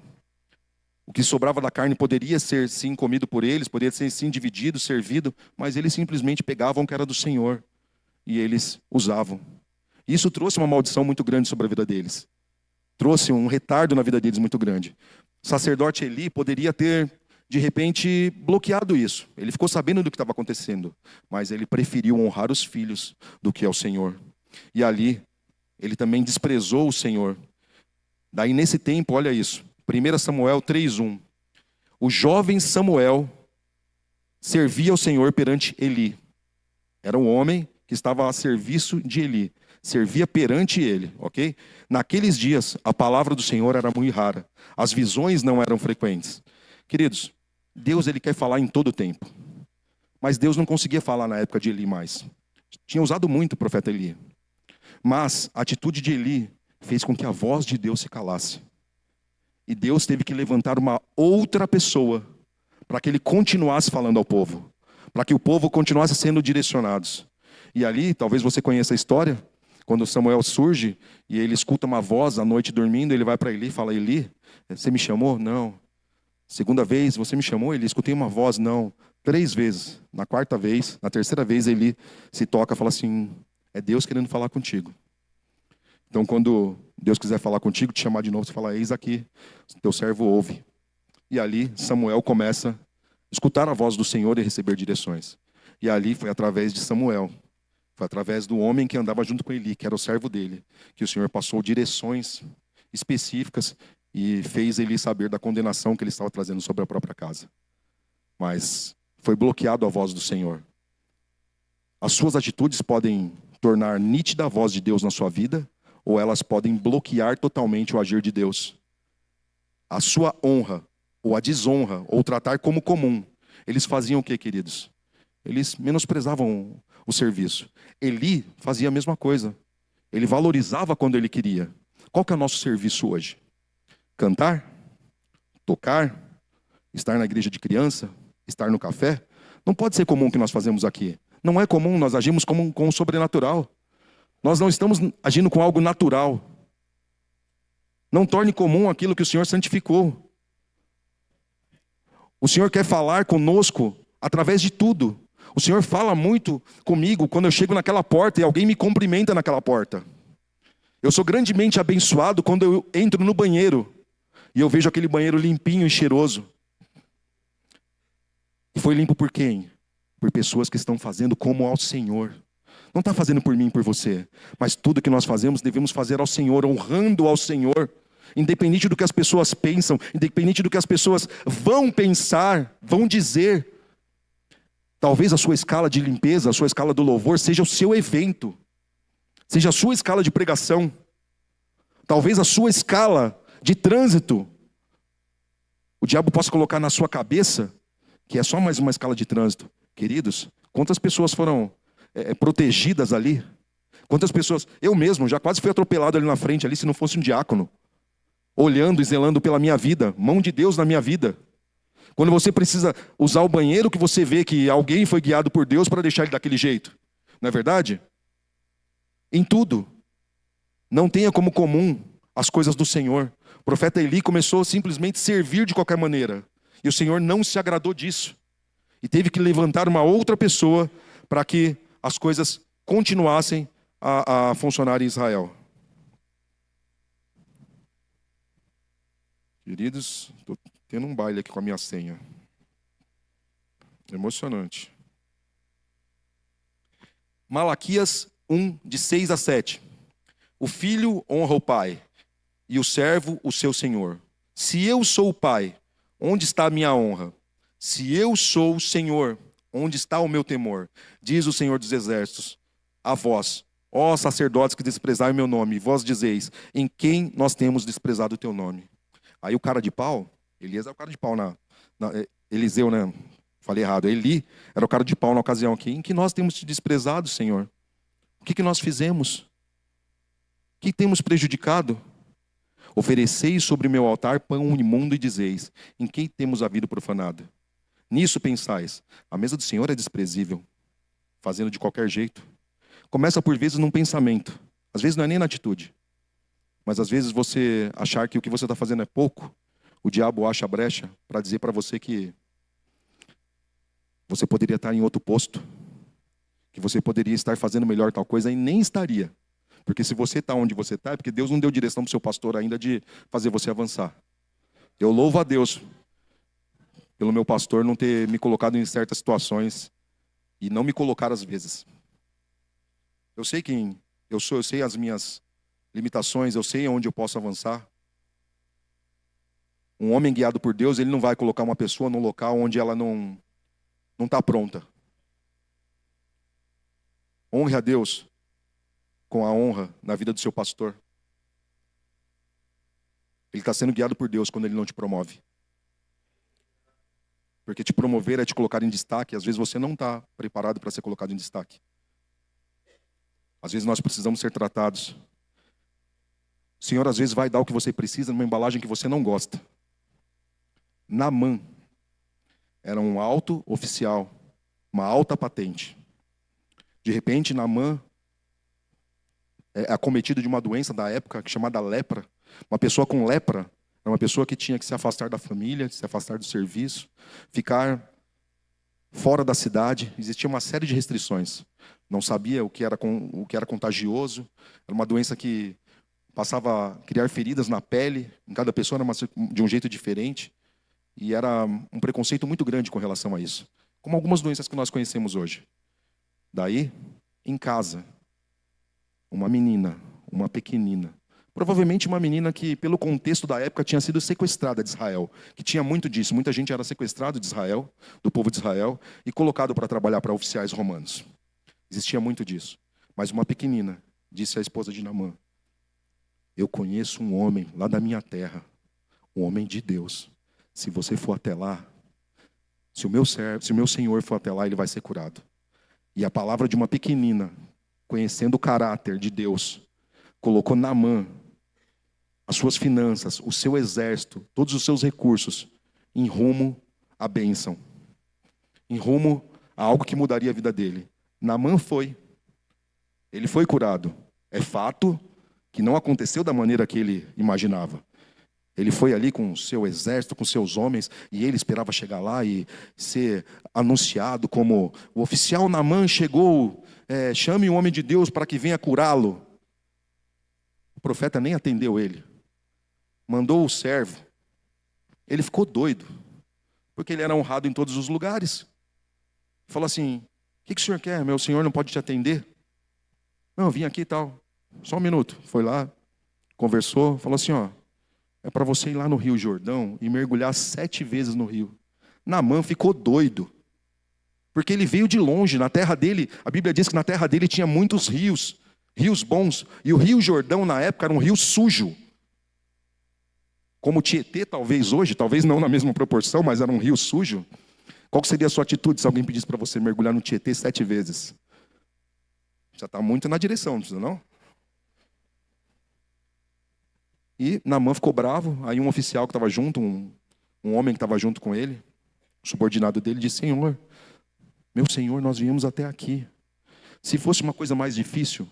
o que sobrava da carne poderia ser sim comido por eles, poderia ser sim dividido, servido, mas eles simplesmente pegavam o que era do Senhor e eles usavam. Isso trouxe uma maldição muito grande sobre a vida deles. Trouxe um retardo na vida deles muito grande. O sacerdote Eli poderia ter, de repente, bloqueado isso. Ele ficou sabendo do que estava acontecendo, mas ele preferiu honrar os filhos do que ao Senhor. E ali, ele também desprezou o Senhor. Daí, nesse tempo, olha isso. 1 Samuel 3:1. O jovem Samuel servia ao Senhor perante Eli. Era um homem que estava a serviço de Eli. Servia perante ele, ok? Naqueles dias, a palavra do Senhor era muito rara. As visões não eram frequentes. Queridos, Deus ele quer falar em todo o tempo. Mas Deus não conseguia falar na época de Eli mais. Tinha usado muito o profeta Eli. Mas a atitude de Eli fez com que a voz de Deus se calasse. E Deus teve que levantar uma outra pessoa para que ele continuasse falando ao povo. Para que o povo continuasse sendo direcionados. E ali, talvez você conheça a história, quando Samuel surge e ele escuta uma voz à noite dormindo, ele vai para Eli e fala: Eli, você me chamou? Não. Segunda vez, você me chamou? Eli, escutei uma voz? Não. 3 vezes. Na quarta vez, na terceira vez, Eli se toca e fala assim: é Deus querendo falar contigo. Então, quando Deus quiser falar contigo, te chamar de novo, você fala: eis aqui, teu servo ouve. E ali, Samuel começa a escutar a voz do Senhor e receber direções. E ali foi através de Samuel. Foi através do homem que andava junto com Eli, que era o servo dele, que o Senhor passou direções específicas e fez Eli saber da condenação que ele estava trazendo sobre a própria casa. Mas foi bloqueado a voz do Senhor. As suas atitudes podem tornar nítida a voz de Deus na sua vida, ou elas podem bloquear totalmente o agir de Deus. A sua honra, ou a desonra, ou tratar como comum. Eles faziam o que, queridos? Eles menosprezavam o serviço. Eli fazia a mesma coisa. Ele valorizava quando ele queria. Qual que é o nosso serviço hoje? Cantar? Tocar? Estar na igreja de criança? Estar no café? Não pode ser comum o que nós fazemos aqui. Não é comum, nós agimos com o sobrenatural. Nós não estamos agindo com algo natural. Não torne comum aquilo que o Senhor santificou. O Senhor quer falar conosco através de tudo. O Senhor fala muito comigo quando eu chego naquela porta e alguém me cumprimenta naquela porta. Eu sou grandemente abençoado quando eu entro no banheiro e eu vejo aquele banheiro limpinho e cheiroso. E foi limpo por quem? Por pessoas que estão fazendo como ao Senhor. Não está fazendo por mim e por você. Mas tudo que nós fazemos, devemos fazer ao Senhor, honrando ao Senhor. Independente do que as pessoas pensam, independente do que as pessoas vão pensar, vão dizer. Talvez a sua escala de limpeza, a sua escala do louvor, seja o seu evento. Seja a sua escala de pregação. Talvez a sua escala de trânsito. O diabo possa colocar na sua cabeça que é só mais uma escala de trânsito. Queridos, quantas pessoas foram protegidas ali? Quantas pessoas... Eu mesmo já quase fui atropelado ali na frente, ali, se não fosse um diácono. Olhando e zelando pela minha vida. Mão de Deus na minha vida. Quando você precisa usar o banheiro, que você vê que alguém foi guiado por Deus para deixar ele daquele jeito. Não é verdade? Em tudo. Não tenha como comum as coisas do Senhor. O profeta Eli começou simplesmente a servir de qualquer maneira. E o Senhor não se agradou disso. E teve que levantar uma outra pessoa para que as coisas continuassem a funcionar em Israel. Queridos, estou tendo um baile aqui com a minha senha. Emocionante. Malaquias 1, de 6 a 7. O filho honra o pai, e o servo o seu senhor. Se eu sou o pai, onde está a minha honra? Se eu sou o Senhor, onde está o meu temor? Diz o Senhor dos Exércitos a vós, ó sacerdotes que desprezai o meu nome, e vós dizeis, em quem nós temos desprezado o teu nome? Aí o cara de pau, Elias é o cara de pau Eliseu, né? Falei errado. Eli era o cara de pau na ocasião aqui. Em que nós temos te desprezado, Senhor? O que nós fizemos? O que temos prejudicado? Ofereceis sobre meu altar pão imundo e dizeis, em quem temos a vida profanada? Nisso pensais, a mesa do Senhor é desprezível, fazendo de qualquer jeito. Começa por vezes num pensamento. Às vezes não é nem na atitude. Mas às vezes você achar que o que você está fazendo é pouco, o diabo acha a brecha para dizer para você que você poderia estar em outro posto, que você poderia estar fazendo melhor tal coisa e nem estaria. Porque se você está onde você está, é porque Deus não deu direção para o seu pastor ainda de fazer você avançar. Eu louvo a Deus pelo meu pastor não ter me colocado em certas situações e não me colocar às vezes. Eu sei quem eu sou, eu sei as minhas limitações, eu sei onde eu posso avançar. Um homem guiado por Deus, ele não vai colocar uma pessoa num local onde ela não está pronta. Honre a Deus com a honra na vida do seu pastor. Ele está sendo guiado por Deus quando ele não te promove. Porque te promover é te colocar em destaque. Às vezes você não está preparado para ser colocado em destaque. Às vezes nós precisamos ser tratados. O Senhor às vezes vai dar o que você precisa numa embalagem que você não gosta. Naamã era um alto oficial, uma alta patente. De repente, Naamã é acometido de uma doença da época chamada lepra. Uma pessoa com lepra era uma pessoa que tinha que se afastar da família, se afastar do serviço, ficar fora da cidade. Existia uma série de restrições. Não sabia o que era contagioso. Era uma doença que passava a criar feridas na pele. Em cada pessoa era de um jeito diferente. E era um preconceito muito grande com relação a isso. Como algumas doenças que nós conhecemos hoje. Daí, em casa, uma menina, uma pequenina. Provavelmente uma menina que, pelo contexto da época, tinha sido sequestrada de Israel. Que tinha muito disso. Muita gente era sequestrado de Israel, do povo de Israel, e colocado para trabalhar para oficiais romanos. Existia muito disso. Mas uma pequenina disse à esposa de Naamã: eu conheço um homem lá da minha terra, um homem de Deus. Se você for até lá, se o meu senhor for até lá, ele vai ser curado. E a palavra de uma pequenina, conhecendo o caráter de Deus, colocou Naamã, as suas finanças, o seu exército, todos os seus recursos, em rumo à bênção. Em rumo a algo que mudaria a vida dele. Naamã foi. Ele foi curado. É fato que não aconteceu da maneira que ele imaginava. Ele foi ali com o seu exército, com seus homens, e ele esperava chegar lá e ser anunciado como o oficial Naamã chegou, chame um homem de Deus para que venha curá-lo. O profeta nem atendeu ele. Mandou o servo. Ele ficou doido, porque ele era honrado em todos os lugares. Falou assim: o que o senhor quer? Meu senhor não pode te atender? Não, eu vim aqui e tal. Só um minuto. Foi lá, conversou, falou assim: ó, é para você ir lá no Rio Jordão e mergulhar 7 vezes no rio. Naamã ficou doido, porque ele veio de longe. Na terra dele, a Bíblia diz que na terra dele tinha muitos rios, rios bons. E o Rio Jordão na época era um rio sujo. Como o Tietê, talvez hoje, talvez não na mesma proporção, mas era um rio sujo. Qual seria a sua atitude se alguém pedisse para você mergulhar no Tietê 7 vezes? Já está muito na direção, não precisa não? E Naamã ficou bravo. Aí um oficial que estava junto, um homem que estava junto com ele, o subordinado dele, disse: Senhor, meu senhor, nós viemos até aqui. Se fosse uma coisa mais difícil,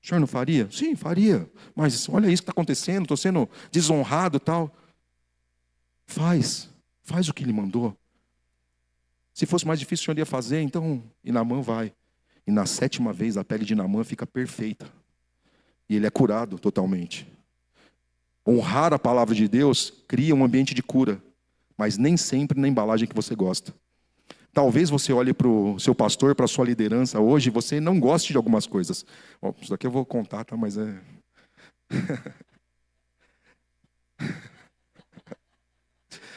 o senhor não faria? Sim, faria. Mas olha isso que está acontecendo, estou sendo desonrado e tal. Faz o que ele mandou. Se fosse mais difícil, o senhor ia fazer, então... E Naamã vai. E na 7ª vez, a pele de Naamã fica perfeita. E ele é curado totalmente. Honrar a palavra de Deus cria um ambiente de cura. Mas nem sempre na embalagem que você gosta. Talvez você olhe para o seu pastor, para a sua liderança hoje, e você não goste de algumas coisas. Ó, isso daqui eu vou contar, tá? Mas é...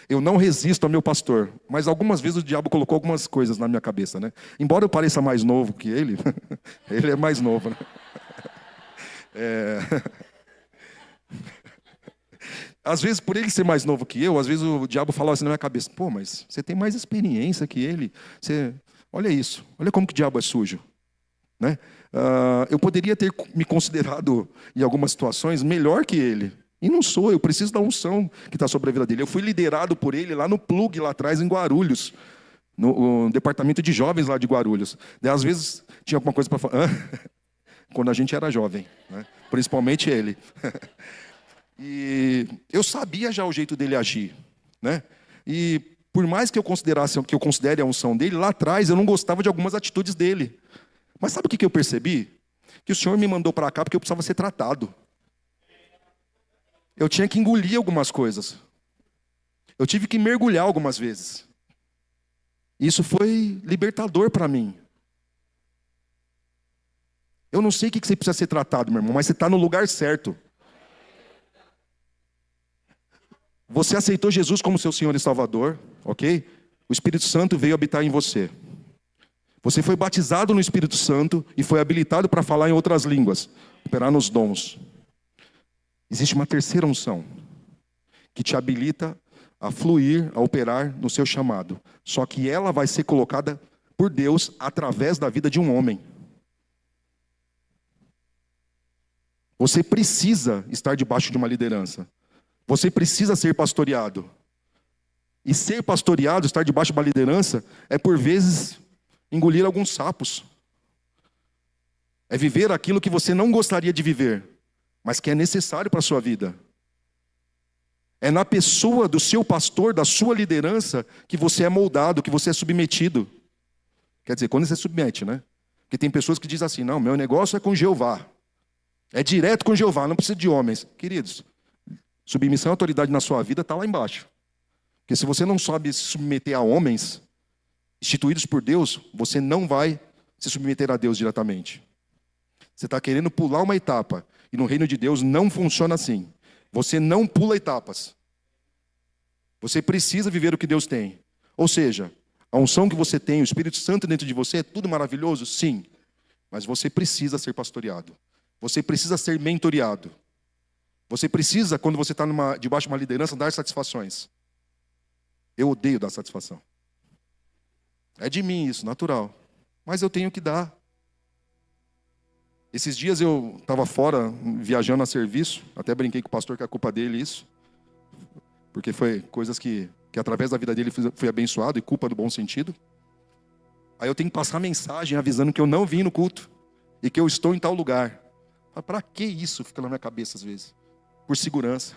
Eu não resisto ao meu pastor, mas algumas vezes o diabo colocou algumas coisas na minha cabeça, né? Embora eu pareça mais novo que ele, ele é mais novo, né? Às vezes, por ele ser mais novo que eu, às vezes o diabo falava assim na minha cabeça: pô, mas você tem mais experiência que ele. Olha isso, olha como que o diabo é sujo. Né? Eu poderia ter me considerado, em algumas situações, melhor que ele. E não sou, eu preciso da unção que está sobre a vida dele. Eu fui liderado por ele lá no Plug, lá atrás, em Guarulhos. No departamento de jovens lá de Guarulhos. Daí, às vezes, tinha alguma coisa para falar. Quando a gente era jovem, né? Principalmente ele. E eu sabia já o jeito dele agir, né? E por mais que eu considere a unção dele, lá atrás eu não gostava de algumas atitudes dele. Mas sabe o que eu percebi? que o Senhor me mandou para cá porque eu precisava ser tratado. Eu tinha que engolir algumas coisas. Eu tive que mergulhar algumas vezes. Isso foi libertador para mim. Eu não sei o que você precisa ser tratado, meu irmão, mas você está no lugar certo. Você aceitou Jesus como seu Senhor e Salvador, ok? O Espírito Santo veio habitar em você. Você foi batizado no Espírito Santo e foi habilitado para falar em outras línguas, operar nos dons. Existe uma terceira unção que te habilita a fluir, a operar no seu chamado. Só que ela vai ser colocada por Deus através da vida de um homem. Você precisa estar debaixo de uma liderança. Você precisa ser pastoreado. E ser pastoreado, estar debaixo de uma liderança, é por vezes engolir alguns sapos. É viver aquilo que você não gostaria de viver, mas que é necessário para a sua vida. É na pessoa do seu pastor, da sua liderança, que você é moldado, que você é submetido. Quer dizer, quando você submete, né? Porque tem pessoas que dizem assim, não, meu negócio é com Jeová. É direto com Jeová, não precisa de homens. Queridos, submissão e autoridade na sua vida está lá embaixo. Porque se você não sabe se submeter a homens instituídos por Deus, você não vai se submeter a Deus diretamente. Você está querendo pular uma etapa. E no reino de Deus não funciona assim. Você não pula etapas. Você precisa viver o que Deus tem. Ou seja, a unção que você tem, o Espírito Santo dentro de você, é tudo maravilhoso? Sim. Mas você precisa ser pastoreado. Você precisa ser mentoreado. Você precisa, quando você está debaixo de uma liderança, dar satisfações. Eu odeio dar satisfação. É de mim isso, natural. Mas eu tenho que dar. Esses dias eu estava fora, viajando a serviço. Até brinquei com o pastor que é culpa dele isso. Porque foi coisas que através da vida dele fui abençoado, e culpa do bom sentido. Aí eu tenho que passar mensagem avisando que eu não vim no culto. E que eu estou em tal lugar. Para que isso? Fica na minha cabeça às vezes. Por segurança.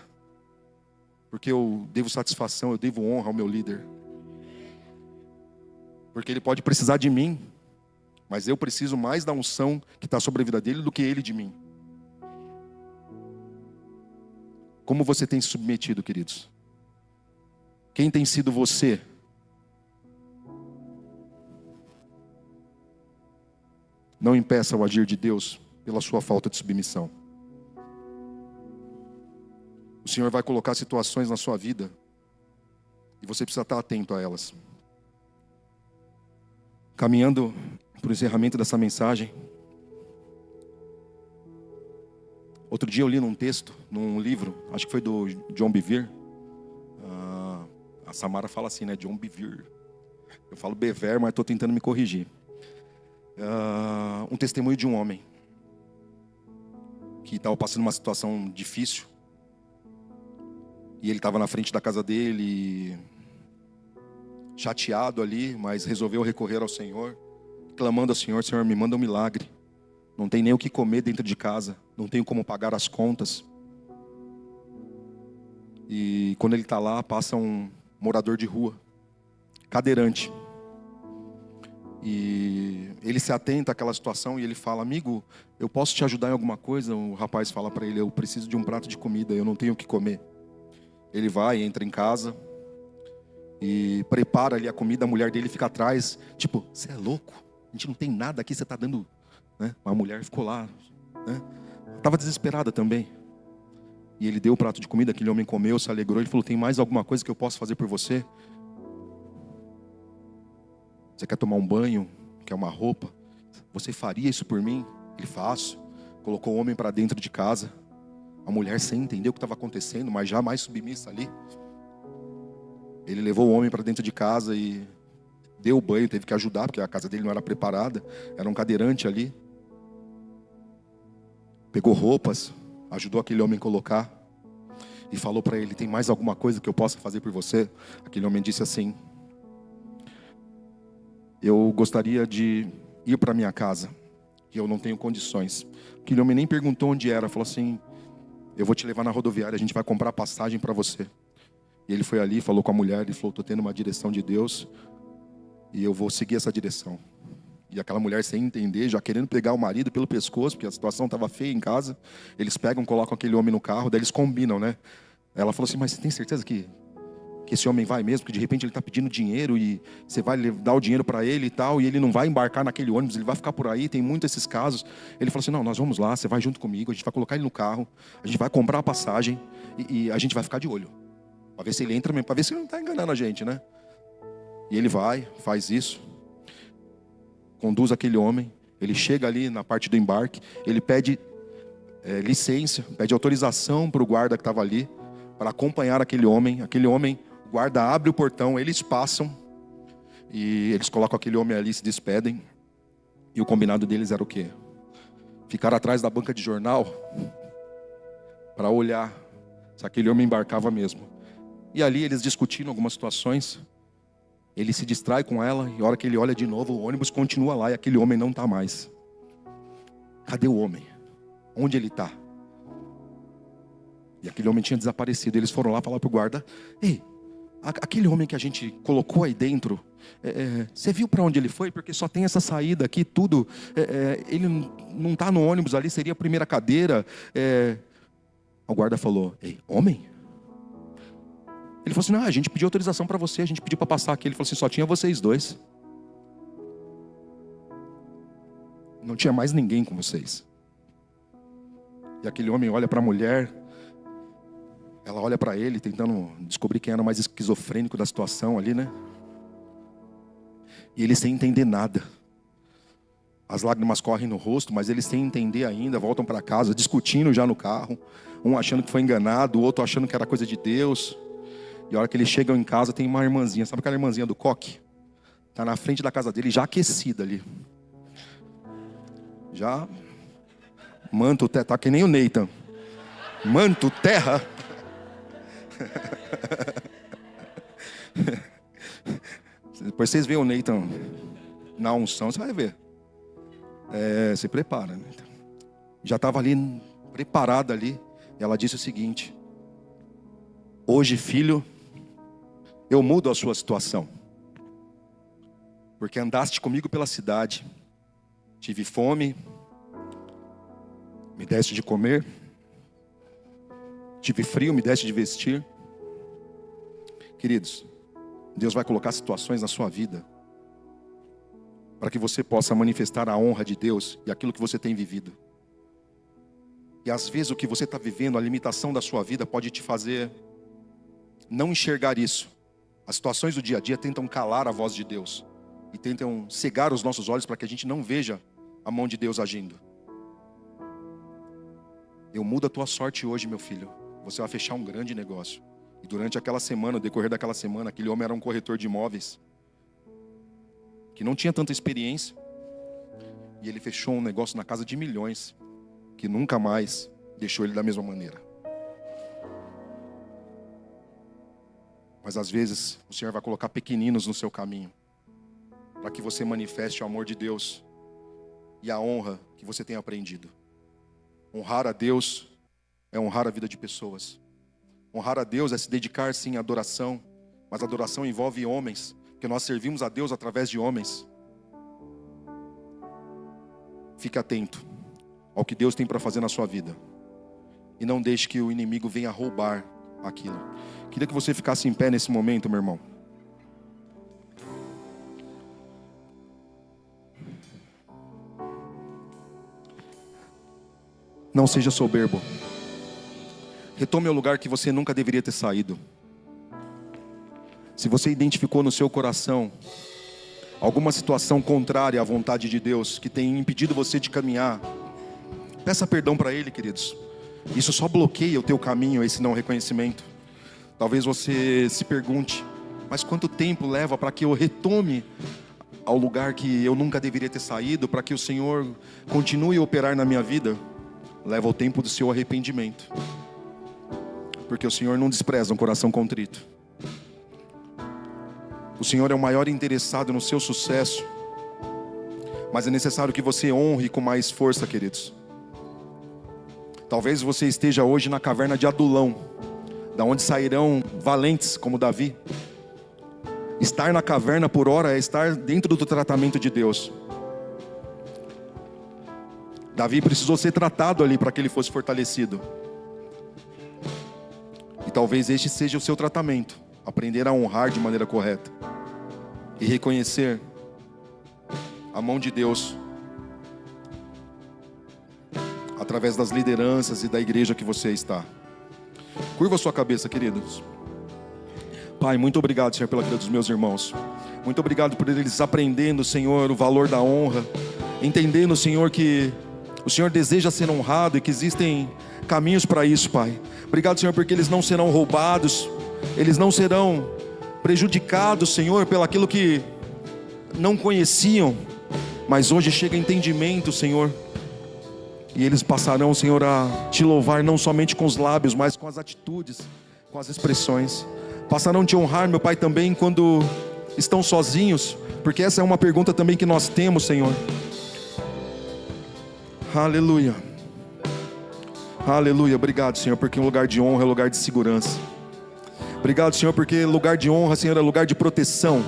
Porque eu devo satisfação, eu devo honra ao meu líder. Porque ele pode precisar de mim, mas eu preciso mais da unção que está sobre a vida dele do que ele de mim. Como você tem se submetido, queridos? Quem tem sido você? Não impeça o agir de Deus pela sua falta de submissão. O Senhor vai colocar situações na sua vida e você precisa estar atento a elas. Caminhando para o encerramento dessa mensagem. Outro dia eu li num texto, num livro, acho que foi do John Bevere. A Samara fala assim, né? John Bevere. Eu falo Bevere, mas estou tentando me corrigir. Um testemunho de um homem que estava passando uma situação difícil. E ele estava na frente da casa dele, chateado ali, mas resolveu recorrer ao Senhor, clamando ao Senhor: Senhor, me manda um milagre. Não tem nem o que comer dentro de casa, não tenho como pagar as contas. E quando ele está lá, passa um morador de rua, cadeirante. E ele se atenta àquela situação e ele fala: amigo, eu posso te ajudar em alguma coisa? O rapaz fala para ele: eu preciso de um prato de comida, eu não tenho o que comer. Ele vai, entra em casa e prepara ali a comida. A mulher dele fica atrás, tipo: você é louco? A gente não tem nada aqui, você está dando... Né? A mulher ficou lá, né? Estava desesperada também. E ele deu o prato de comida, aquele homem comeu, se alegrou. Ele falou: tem mais alguma coisa que eu posso fazer por você? Você quer tomar um banho? Quer uma roupa? Você faria isso por mim? Ele: faço. Colocou o homem para dentro de casa. A mulher, sem entender o que estava acontecendo, mas já mais submissa ali. Ele levou o homem para dentro de casa e deu o banho, teve que ajudar, porque a casa dele não era preparada. Era um cadeirante ali. Pegou roupas, ajudou aquele homem a colocar. E falou para ele: tem mais alguma coisa que eu possa fazer por você? Aquele homem disse assim: eu gostaria de ir para minha casa, que eu não tenho condições. Aquele homem nem perguntou onde era, falou assim: eu vou te levar na rodoviária, a gente vai comprar passagem para você. E ele foi ali, falou com a mulher, ele falou: estou tendo uma direção de Deus e eu vou seguir essa direção. E aquela mulher sem entender, já querendo pegar o marido pelo pescoço, porque a situação estava feia em casa. Eles pegam, colocam aquele homem no carro, daí eles combinam, né? Ela falou assim, mas você tem certeza que esse homem vai mesmo? Que de repente ele está pedindo dinheiro e você vai dar o dinheiro para ele e tal, e ele não vai embarcar naquele ônibus, ele vai ficar por aí, tem muitos esses casos. Ele falou assim, não, nós vamos lá, você vai junto comigo, a gente vai colocar ele no carro, a gente vai comprar a passagem e a gente vai ficar de olho. Para ver se ele entra mesmo, para ver se ele não está enganando a gente, né? E ele vai, faz isso, conduz aquele homem, ele chega ali na parte do embarque, ele pede licença, pede autorização para o guarda que estava ali, para acompanhar aquele homem, o guarda abre o portão, eles passam, e eles colocam aquele homem ali, se despedem, e o combinado deles era o quê? Ficar atrás da banca de jornal, para olhar se aquele homem embarcava mesmo. E ali eles discutindo algumas situações, ele se distrai com ela, e a hora que ele olha de novo, o ônibus continua lá, e aquele homem não está mais. Cadê o homem? Onde ele está? E aquele homem tinha desaparecido. Eles foram lá falar para o guarda, ei, aquele homem que a gente colocou aí dentro, você viu para onde ele foi? Porque só tem essa saída aqui, tudo, ele não está no ônibus ali, seria a primeira cadeira. O guarda falou, ei, homem? Ele falou assim, não, a gente pediu autorização para você, a gente pediu para passar aqui. Ele falou assim, só tinha vocês dois. Não tinha mais ninguém com vocês. E aquele homem olha para a mulher, ela olha para ele, tentando descobrir quem era o mais esquizofrênico da situação ali, né? E ele sem entender nada. As lágrimas correm no rosto, mas eles sem entender ainda, voltam para casa, discutindo já no carro. Um achando que foi enganado, o outro achando que era coisa de Deus. E a hora que eles chegam em casa, tem uma irmãzinha, sabe aquela irmãzinha do coque? Está na frente da casa dele, já aquecida ali. Já, manto, tá que nem o Nathan. Manto, terra. Depois vocês veem o Nathan na unção, você vai ver. Se prepara. Já estava ali, preparada ali. E ela disse o seguinte: hoje, filho, eu mudo a sua situação. Porque andaste comigo pela cidade. Tive fome. Me deste de comer. Tive frio, me deste de vestir. Queridos, Deus vai colocar situações na sua vida para que você possa manifestar a honra de Deus e aquilo que você tem vivido. E às vezes o que você está vivendo, a limitação da sua vida pode te fazer não enxergar isso. As situações do dia a dia tentam calar a voz de Deus e tentam cegar os nossos olhos para que a gente não veja a mão de Deus agindo. Eu mudo a tua sorte hoje, meu filho. Você vai fechar um grande negócio. E durante aquela semana, no decorrer daquela semana, aquele homem era um corretor de imóveis que não tinha tanta experiência. E ele fechou um negócio na casa de milhões, que nunca mais deixou ele da mesma maneira. Mas às vezes o Senhor vai colocar pequeninos no seu caminho, para que você manifeste o amor de Deus e a honra que você tem aprendido. Honrar a Deus é honrar a vida de pessoas. Honrar a Deus é se dedicar sim à adoração, mas a adoração envolve homens, porque nós servimos a Deus através de homens. Fique atento ao que Deus tem para fazer na sua vida. E não deixe que o inimigo venha roubar aquilo. Queria que você ficasse em pé nesse momento, meu irmão. Não seja soberbo. Retome o lugar que você nunca deveria ter saído. Se você identificou no seu coração alguma situação contrária à vontade de Deus, que tem impedido você de caminhar, peça perdão para Ele, queridos. Isso só bloqueia o teu caminho, esse não reconhecimento. Talvez você se pergunte, mas quanto tempo leva para que eu retome ao lugar que eu nunca deveria ter saído, para que o Senhor continue a operar na minha vida? Leva o tempo do seu arrependimento. Porque o Senhor não despreza um coração contrito. O Senhor é o maior interessado no seu sucesso. Mas é necessário que você honre com mais força, queridos. Talvez você esteja hoje na caverna de Adulão, da onde sairão valentes como Davi. Estar na caverna por hora é estar dentro do tratamento de Deus. Davi precisou ser tratado ali para que ele fosse fortalecido. E talvez este seja o seu tratamento. Aprender a honrar de maneira correta. E reconhecer a mão de Deus através das lideranças e da igreja que você está. Curva a sua cabeça, queridos. Pai, muito obrigado, Senhor, pela vida dos meus irmãos. Muito obrigado por eles aprendendo, Senhor, o valor da honra. Entendendo, Senhor, que o Senhor deseja ser honrado e que existem caminhos para isso, Pai. Obrigado, Senhor, porque eles não serão roubados. Eles não serão prejudicados, Senhor, pelo aquilo que não conheciam. Mas hoje chega entendimento, Senhor. E eles passarão, Senhor, a te louvar não somente com os lábios, mas com as atitudes, com as expressões. Passarão a te honrar, meu Pai, também quando estão sozinhos. Porque essa é uma pergunta também que nós temos, Senhor. Aleluia. Aleluia. Obrigado, Senhor, porque um lugar de honra é lugar de segurança. Obrigado, Senhor, porque lugar de honra, Senhor, é lugar de proteção.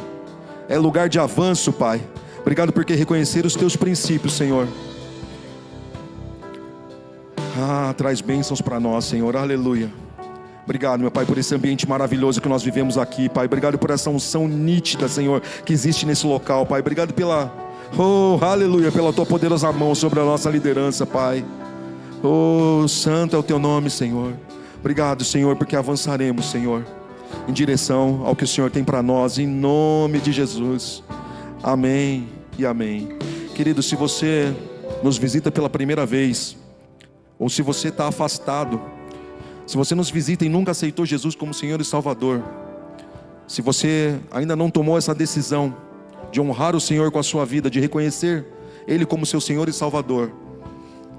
É lugar de avanço, Pai. Obrigado porque reconhecer os teus princípios, Senhor. Traz bênçãos para nós, Senhor. Aleluia. Obrigado, meu Pai, por esse ambiente maravilhoso que nós vivemos aqui, Pai. Obrigado por essa unção nítida, Senhor, que existe nesse local, Pai. Obrigado aleluia, pela tua poderosa mão sobre a nossa liderança, Pai. Santo é o teu nome, Senhor. Obrigado, Senhor, porque avançaremos, Senhor, em direção ao que o Senhor tem para nós, em nome de Jesus. Amém e amém. Querido, se você nos visita pela primeira vez, ou se você está afastado, se você nos visita e nunca aceitou Jesus como Senhor e Salvador, se você ainda não tomou essa decisão de honrar o Senhor com a sua vida, de reconhecer Ele como seu Senhor e Salvador,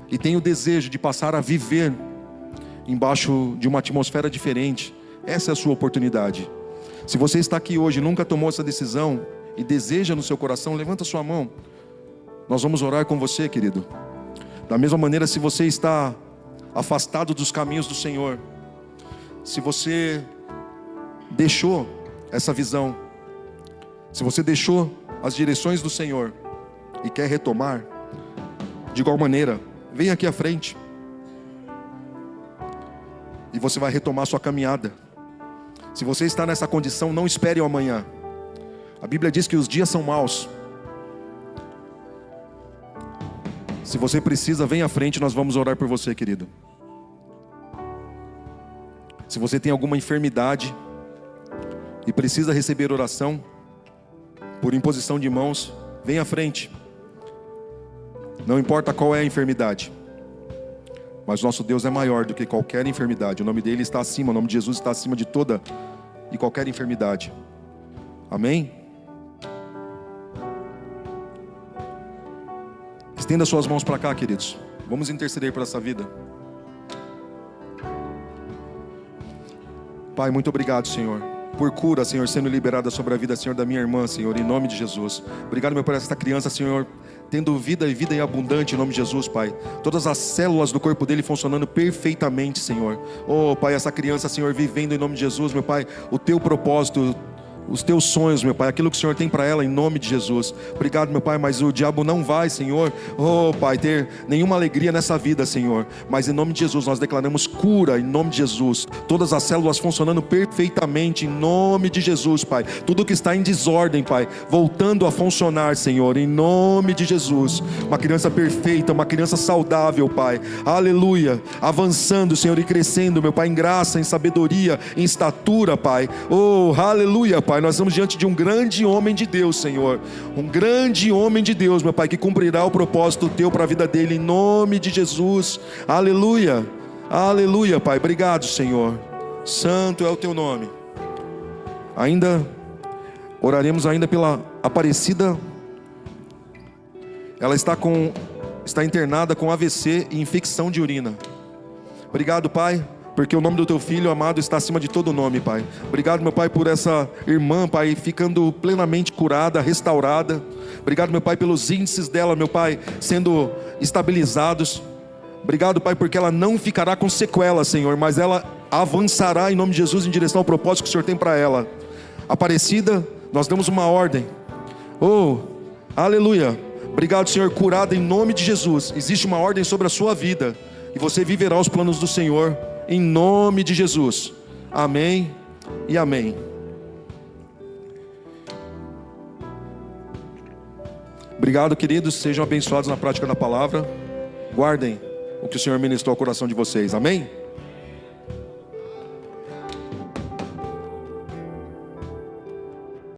e tem o desejo de passar a viver embaixo de uma atmosfera diferente, essa é a sua oportunidade. Se você está aqui hoje e nunca tomou essa decisão e deseja no seu coração, levanta sua mão. Nós vamos orar com você, querido. Da mesma maneira, se você está afastado dos caminhos do Senhor, se você deixou essa visão, se você deixou as direções do Senhor e quer retomar, de igual maneira, vem aqui à frente e você vai retomar sua caminhada. Se você está nessa condição, não espere o amanhã. A Bíblia diz que os dias são maus. Se você precisa, vem à frente, nós vamos orar por você, querido. Se você tem alguma enfermidade e precisa receber oração por imposição de mãos, vem à frente. Não importa qual é a enfermidade, mas nosso Deus é maior do que qualquer enfermidade. O nome dele está acima, o nome de Jesus está acima de toda e qualquer enfermidade. Amém? Estenda suas mãos para cá, queridos. Vamos interceder por essa vida. Pai, muito obrigado, Senhor, por cura, Senhor, sendo liberada sobre a vida, Senhor, da minha irmã, Senhor, em nome de Jesus. Obrigado, meu Pai, por esta criança, Senhor, tendo vida e vida em abundante, em nome de Jesus, Pai. Todas as células do corpo dele funcionando perfeitamente, Senhor. Oh, Pai, essa criança, Senhor, vivendo em nome de Jesus, meu Pai, o teu propósito, os teus sonhos, meu Pai, aquilo que o Senhor tem para ela, em nome de Jesus. Obrigado, meu Pai, mas o diabo não vai, Senhor, oh Pai, ter nenhuma alegria nessa vida, Senhor. Mas em nome de Jesus, nós declaramos cura, em nome de Jesus. Todas as células funcionando perfeitamente, em nome de Jesus, Pai. Tudo que está em desordem, Pai, voltando a funcionar, Senhor, em nome de Jesus. Uma criança perfeita, uma criança saudável, Pai, aleluia, avançando, Senhor, e crescendo, meu Pai, em graça, em sabedoria, em estatura, Pai. Oh, aleluia, Pai. Nós estamos diante de um grande homem de Deus, Senhor. Um grande homem de Deus, meu Pai, que cumprirá o propósito teu para a vida dele, em nome de Jesus. Aleluia. Aleluia, Pai. Obrigado, Senhor. Santo é o teu nome. Oraremos ainda pela Aparecida. Ela está internada com AVC e infecção de urina. Obrigado, Pai, porque o nome do teu filho amado está acima de todo nome, Pai. Obrigado, meu Pai, por essa irmã, Pai, ficando plenamente curada, restaurada. Obrigado, meu Pai, pelos índices dela, meu Pai, sendo estabilizados. Obrigado, Pai, porque ela não ficará com sequela, Senhor, mas ela avançará em nome de Jesus em direção ao propósito que o Senhor tem para ela. Aparecida, nós damos uma ordem. Oh, aleluia. Obrigado, Senhor, curada em nome de Jesus. Existe uma ordem sobre a sua vida e você viverá os planos do Senhor em nome de Jesus. Amém e amém. Obrigado, queridos. Sejam abençoados na prática da palavra. Guardem o que o Senhor ministrou ao coração de vocês. Amém?